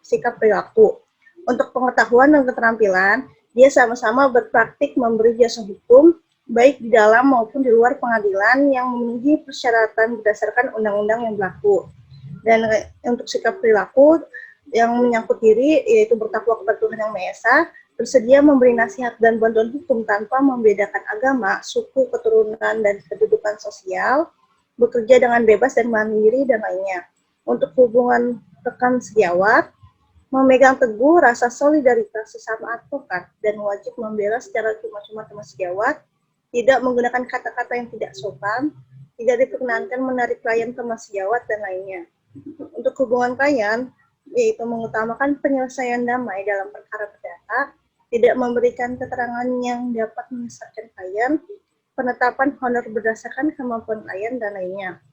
sikap perilaku. Untuk pengetahuan dan keterampilan, dia sama-sama berpraktik memberi jasa hukum, baik di dalam maupun di luar pengadilan yang memenuhi persyaratan berdasarkan undang-undang yang berlaku. Dan untuk sikap perilaku yang menyangkut diri, yaitu bertakwa kepada Tuhan Yang Maha Esa, bersedia memberi nasihat dan bantuan hukum tanpa membedakan agama, suku, keturunan, dan kedudukan sosial, bekerja dengan bebas dan mandiri, dan lainnya. Untuk hubungan rekan sejawat, memegang teguh rasa solidaritas sesama advokat, dan wajib membela secara cuma-cuma teman sejawat, tidak menggunakan kata-kata yang tidak sopan, tidak diperkenankan menarik klien teman sejawat, dan lainnya. Untuk hubungan klien, yaitu mengutamakan penyelesaian damai dalam perkara perdata, tidak memberikan keterangan yang dapat menyesatkan klien, penetapan honor berdasarkan kemampuan klien, dan lainnya.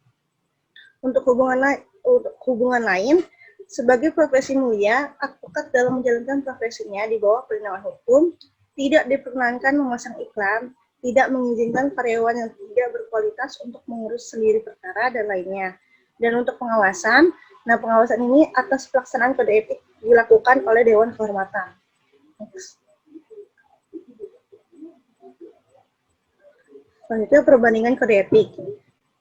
Untuk hubungan lain, sebagai profesi mulia, advokat dalam menjalankan profesinya di bawah perlindungan hukum, tidak diperkenankan memasang iklan, tidak mengizinkan karyawan yang tidak berkualitas untuk mengurus sendiri perkara, dan lainnya. Dan untuk pengawasan, nah pengawasan ini atas pelaksanaan kode etik dilakukan oleh Dewan Kehormatan. Selanjutnya, perbandingan kode etik.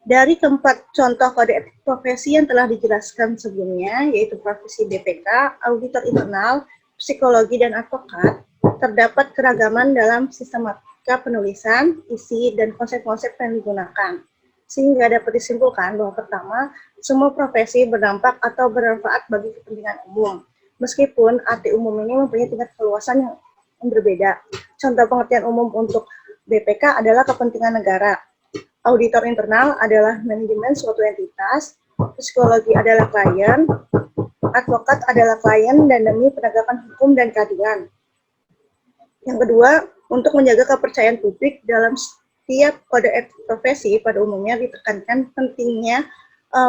Dari keempat contoh kode etik profesi yang telah dijelaskan sebelumnya, yaitu profesi BPK, auditor internal, psikologi, dan advokat, terdapat keragaman dalam sistematika penulisan, isi, dan konsep-konsep yang digunakan. Sehingga dapat disimpulkan bahwa pertama, semua profesi berdampak atau bermanfaat bagi kepentingan umum. Meskipun arti umum ini mempunyai tingkat keluasan yang berbeda. Contoh pengertian umum untuk BPK adalah kepentingan negara. Auditor internal adalah manajemen suatu entitas. Psikologi adalah klien. Advokat adalah klien dan demi penegakan hukum dan keadilan. Yang kedua, untuk menjaga kepercayaan publik dalam setiap kode etik profesi, pada umumnya ditekankan pentingnya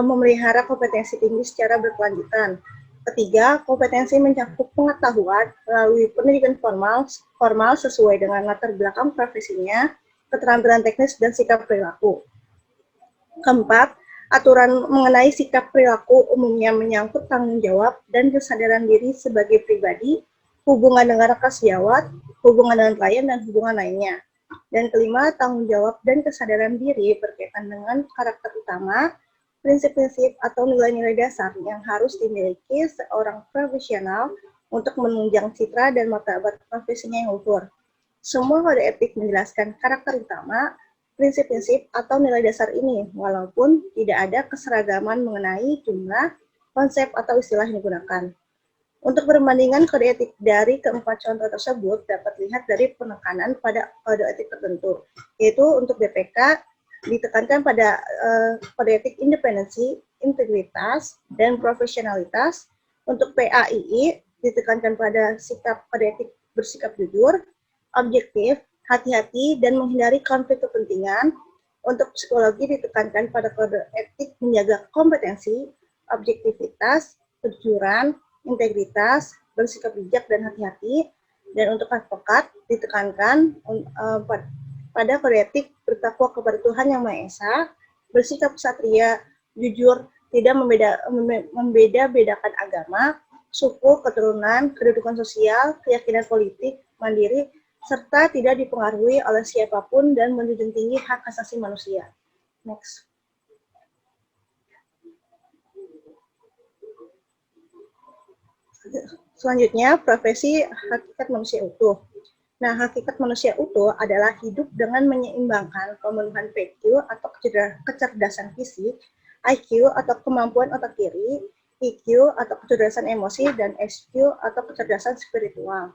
memelihara kompetensi tinggi secara berkelanjutan. Ketiga, kompetensi mencakup pengetahuan melalui pendidikan formal sesuai dengan latar belakang profesinya, keterampilan teknis, dan sikap perilaku. Keempat, aturan mengenai sikap perilaku umumnya menyangkut tanggung jawab dan kesadaran diri sebagai pribadi, hubungan dengan rekan sejawat, hubungan dengan klien, dan hubungan lainnya. Dan kelima, tanggung jawab dan kesadaran diri berkaitan dengan karakter utama, prinsip-prinsip atau nilai-nilai dasar yang harus dimiliki seorang profesional untuk menunjang citra dan martabat profesinya yang luhur. Semua kode etik menjelaskan karakter utama, prinsip-prinsip atau nilai dasar ini, walaupun tidak ada keseragaman mengenai jumlah, konsep, atau istilah yang digunakan. Untuk perbandingan kode etik dari keempat contoh tersebut dapat dilihat dari penekanan pada kode etik tertentu, yaitu untuk BPK, ditekankan pada kode etik independensi, integritas, dan profesionalitas. Untuk PAII, ditekankan pada sikap kode etik bersikap jujur, objektif, hati-hati dan menghindari konflik kepentingan. Untuk psikologi ditekankan pada kode etik menjaga kompetensi, objektivitas, kejujuran, integritas, bersikap bijak dan hati-hati. Dan untuk advokat ditekankan pada kode etik bertakwa kepada Tuhan Yang Maha Esa, bersikap ksatria, jujur, tidak membeda-bedakan agama, suku, keturunan, kedudukan sosial, keyakinan politik, mandiri, serta tidak dipengaruhi oleh siapapun dan menjunjung tinggi hak asasi manusia. Next. Selanjutnya, profesi hakikat manusia utuh. Nah, hakikat manusia utuh adalah hidup dengan menyeimbangkan pemenuhan PQ atau kecerdasan fisik, IQ atau kemampuan otak kiri, EQ atau kecerdasan emosi, dan SQ atau kecerdasan spiritual.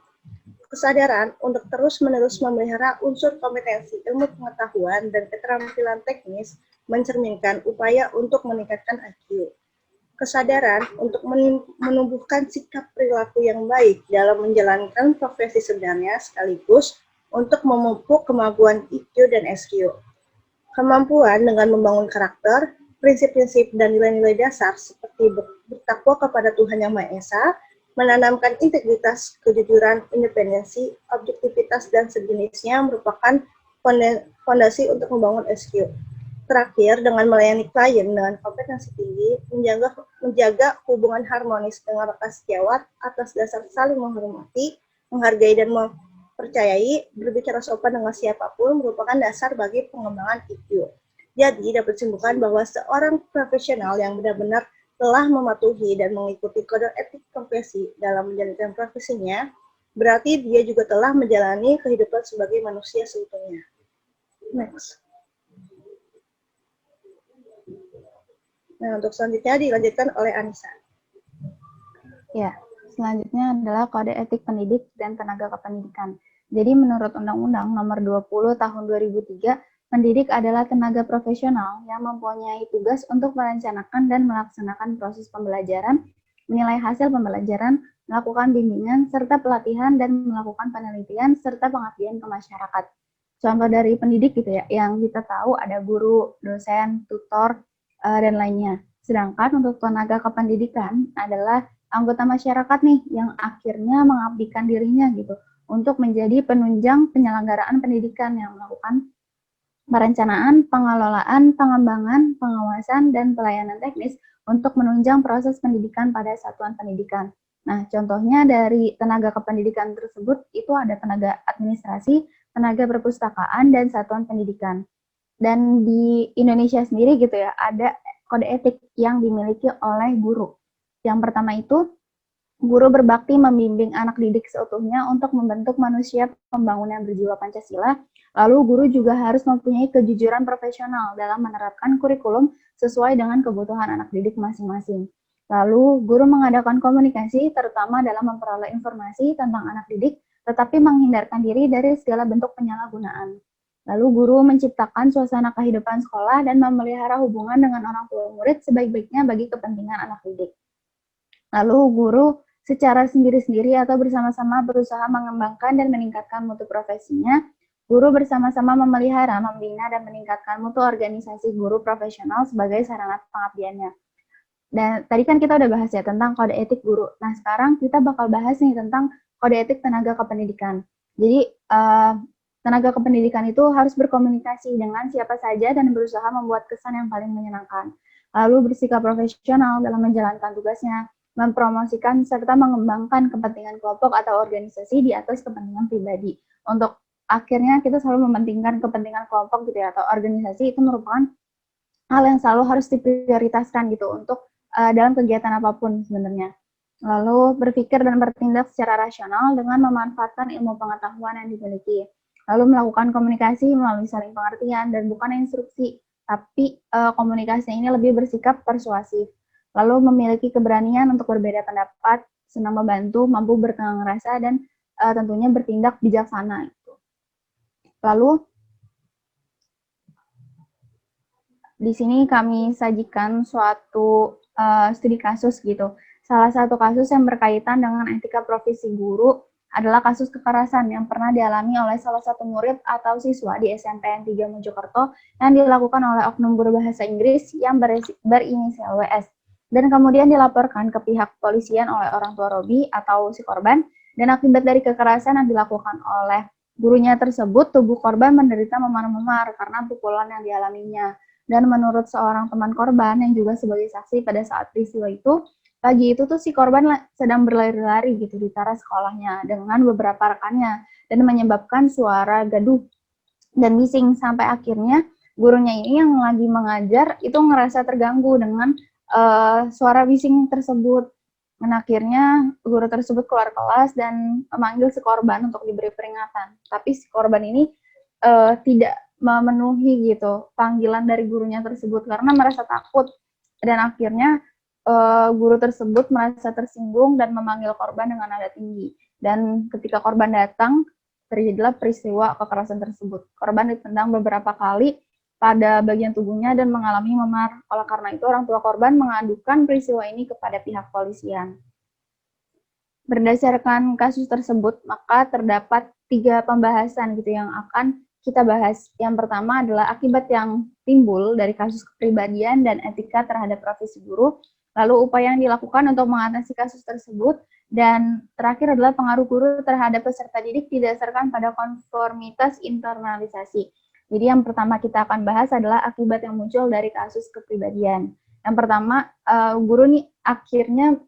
Kesadaran untuk terus-menerus memelihara unsur kompetensi ilmu pengetahuan dan keterampilan teknis mencerminkan upaya untuk meningkatkan IQ. Kesadaran untuk menumbuhkan sikap perilaku yang baik dalam menjalankan profesi sebenarnya sekaligus untuk memupuk kemampuan EQ dan SQ. Kemampuan dengan membangun karakter, prinsip-prinsip dan nilai-nilai dasar seperti bertakwa kepada Tuhan Yang Maha Esa, menanamkan integritas, kejujuran, independensi, objektivitas, dan sejenisnya merupakan fondasi untuk membangun SQ. Terakhir, dengan melayani klien dengan kompetensi tinggi, menjaga hubungan harmonis dengan rekan sejawat atas dasar saling menghormati, menghargai, dan mempercayai, berbicara sopan dengan siapapun merupakan dasar bagi pengembangan EQ. Jadi, dapat disimpulkan bahwa seorang profesional yang benar-benar telah mematuhi dan mengikuti kode etik profesi dalam menjalankan profesinya, berarti dia juga telah menjalani kehidupan sebagai manusia seutuhnya. Next. Nah, untuk selanjutnya dilanjutkan oleh Anissa. Ya, selanjutnya adalah kode etik pendidik dan tenaga kependidikan. Jadi menurut Undang-Undang Nomor 20 Tahun 2003, pendidik adalah tenaga profesional yang mempunyai tugas untuk merencanakan dan melaksanakan proses pembelajaran, menilai hasil pembelajaran, melakukan bimbingan, serta pelatihan dan melakukan penelitian, serta pengabdian ke masyarakat. Contoh dari pendidik gitu ya, yang kita tahu ada guru, dosen, tutor, dan lainnya. Sedangkan untuk tenaga kependidikan adalah anggota masyarakat nih yang akhirnya mengabdikan dirinya gitu untuk menjadi penunjang penyelenggaraan pendidikan yang melakukan perencanaan, pengelolaan, pengembangan, pengawasan, dan pelayanan teknis untuk menunjang proses pendidikan pada satuan pendidikan. Nah, contohnya dari tenaga kependidikan tersebut itu ada tenaga administrasi, tenaga perpustakaan, dan satuan pendidikan. Dan di Indonesia sendiri gitu ya, ada kode etik yang dimiliki oleh guru. Yang pertama itu, guru berbakti membimbing anak didik seutuhnya untuk membentuk manusia pembangunan berjiwa Pancasila. Lalu guru juga harus mempunyai kejujuran profesional dalam menerapkan kurikulum sesuai dengan kebutuhan anak didik masing-masing. Lalu guru mengadakan komunikasi terutama dalam memperoleh informasi tentang anak didik, tetapi menghindarkan diri dari segala bentuk penyalahgunaan. Lalu guru menciptakan suasana kehidupan sekolah dan memelihara hubungan dengan orang tua murid sebaik-baiknya bagi kepentingan anak didik. Lalu guru secara sendiri-sendiri atau bersama-sama berusaha mengembangkan dan meningkatkan mutu profesinya. Guru bersama-sama memelihara, membina, dan meningkatkan mutu organisasi guru profesional sebagai sarana pengabdiannya. Dan tadi kan kita udah bahas ya tentang kode etik guru. Nah, sekarang kita bakal bahas nih tentang kode etik tenaga kependidikan. Jadi, tenaga kependidikan itu harus berkomunikasi dengan siapa saja dan berusaha membuat kesan yang paling menyenangkan. Lalu bersikap profesional dalam menjalankan tugasnya, mempromosikan serta mengembangkan kepentingan kelompok atau organisasi di atas kepentingan pribadi. Untuk akhirnya kita selalu mementingkan kepentingan kelompok gitu ya, atau organisasi itu merupakan hal yang selalu harus diprioritaskan gitu untuk dalam kegiatan apapun sebenarnya. Lalu berpikir dan bertindak secara rasional dengan memanfaatkan ilmu pengetahuan yang dimiliki. Lalu melakukan komunikasi melalui saling pengertian dan bukan instruksi, tapi komunikasi ini lebih bersikap persuasif. Lalu memiliki keberanian untuk berbeda pendapat, senang membantu, mampu berkembang rasa, dan tentunya bertindak bijaksana. Lalu di sini kami sajikan suatu studi kasus gitu. Salah satu kasus yang berkaitan dengan etika profesi guru adalah kasus kekerasan yang pernah dialami oleh salah satu murid atau siswa di SMPN 3 Mojokerto yang dilakukan oleh oknum guru bahasa Inggris yang berinisial WS, dan kemudian dilaporkan ke pihak kepolisian oleh orang tua Robi atau si korban, dan akibat dari kekerasan yang dilakukan oleh gurunya tersebut, tubuh korban menderita memar-memar karena pukulan yang dialaminya. Dan menurut seorang teman korban yang juga sebagai saksi pada saat peristiwa itu, pagi itu tuh si korban sedang berlari-lari gitu di teras sekolahnya dengan beberapa rekannya dan menyebabkan suara gaduh dan bising sampai akhirnya gurunya ini yang lagi mengajar itu ngerasa terganggu dengan suara bising tersebut. Dan akhirnya guru tersebut keluar kelas dan memanggil si korban untuk diberi peringatan. Tapi si korban ini tidak memenuhi gitu panggilan dari gurunya tersebut karena merasa takut, dan akhirnya guru tersebut merasa tersinggung dan memanggil korban dengan nada tinggi. Dan ketika korban datang, terjadilah peristiwa kekerasan tersebut. Korban ditendang beberapa kali pada bagian tubuhnya dan mengalami memar. Oleh karena itu, orang tua korban mengadukan peristiwa ini kepada pihak kepolisian. Berdasarkan kasus tersebut, maka terdapat 3 pembahasan gitu yang akan kita bahas. Yang pertama adalah akibat yang timbul dari kasus kepribadian dan etika terhadap profesi guru, lalu upaya yang dilakukan untuk mengatasi kasus tersebut, dan terakhir adalah pengaruh guru terhadap peserta didik didasarkan pada konformitas internalisasi. Jadi yang pertama kita akan bahas adalah akibat yang muncul dari kasus kepribadian. Yang pertama, guru nih akhirnya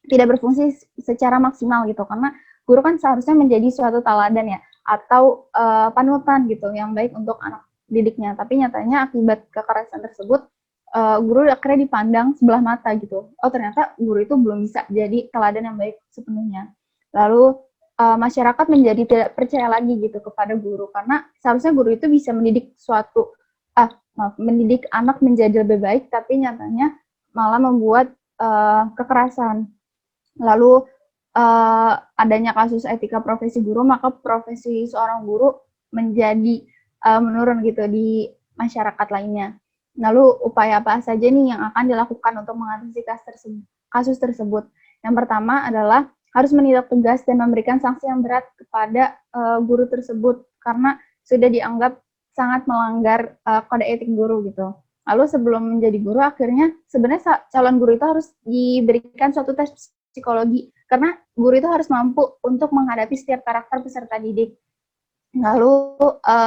tidak berfungsi secara maksimal gitu, karena guru kan seharusnya menjadi suatu teladan ya, atau panutan gitu yang baik untuk anak didiknya. Tapi nyatanya akibat kekerasan tersebut, guru akhirnya dipandang sebelah mata gitu. Oh ternyata guru itu belum bisa jadi teladan yang baik sepenuhnya. Lalu masyarakat menjadi tidak percaya lagi gitu kepada guru, karena seharusnya guru itu bisa mendidik mendidik anak menjadi lebih baik, tapi nyatanya malah membuat kekerasan. Lalu adanya kasus etika profesi guru, maka profesi seorang guru menjadi menurun gitu di masyarakat lainnya. Lalu upaya apa saja nih yang akan dilakukan untuk mengatasi kasus tersebut? Yang pertama adalah harus menindak tegas dan memberikan sanksi yang berat kepada guru tersebut karena sudah dianggap sangat melanggar kode etik guru gitu. Lalu sebelum menjadi guru, akhirnya sebenarnya calon guru itu harus diberikan suatu tes psikologi karena guru itu harus mampu untuk menghadapi setiap karakter peserta didik. Lalu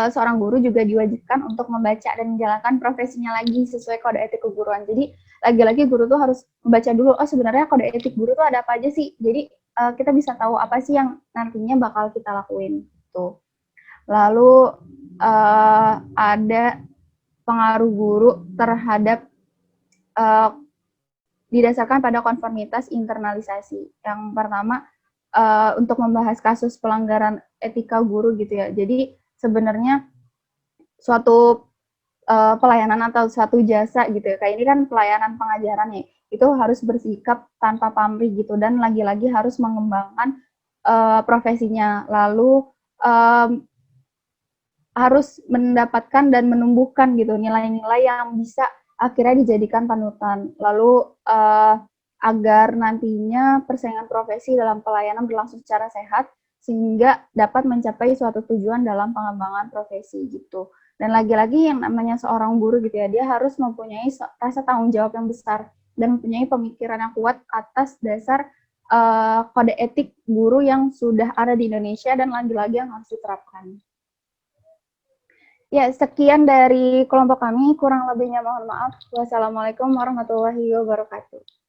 seorang guru juga diwajibkan untuk membaca dan menjalankan profesinya lagi sesuai kode etik keguruan. Jadi lagi-lagi guru tuh harus membaca dulu, oh sebenarnya kode etik guru tuh ada apa aja sih. Jadi kita bisa tahu apa sih yang nantinya bakal kita lakuin. Tuh. Lalu ada pengaruh guru terhadap didasarkan pada konformitas internalisasi. Yang pertama, untuk membahas kasus pelanggaran etika guru gitu ya. Jadi sebenarnya suatu pelayanan atau suatu jasa gitu ya, kayak ini kan pelayanan pengajaran ya, itu harus bersikap tanpa pamrih gitu, dan lagi-lagi harus mengembangkan profesinya. Lalu harus mendapatkan dan menumbuhkan gitu nilai-nilai yang bisa akhirnya dijadikan panutan. Lalu agar nantinya persaingan profesi dalam pelayanan berlangsung secara sehat sehingga dapat mencapai suatu tujuan dalam pengembangan profesi gitu. Dan lagi-lagi yang namanya seorang guru gitu ya, dia harus mempunyai rasa tanggung jawab yang besar dan mempunyai pemikiran yang kuat atas dasar kode etik guru yang sudah ada di Indonesia dan lagi-lagi yang harus diterapkan. Ya, sekian dari kelompok kami. Kurang lebihnya mohon maaf. Wassalamualaikum warahmatullahi wabarakatuh.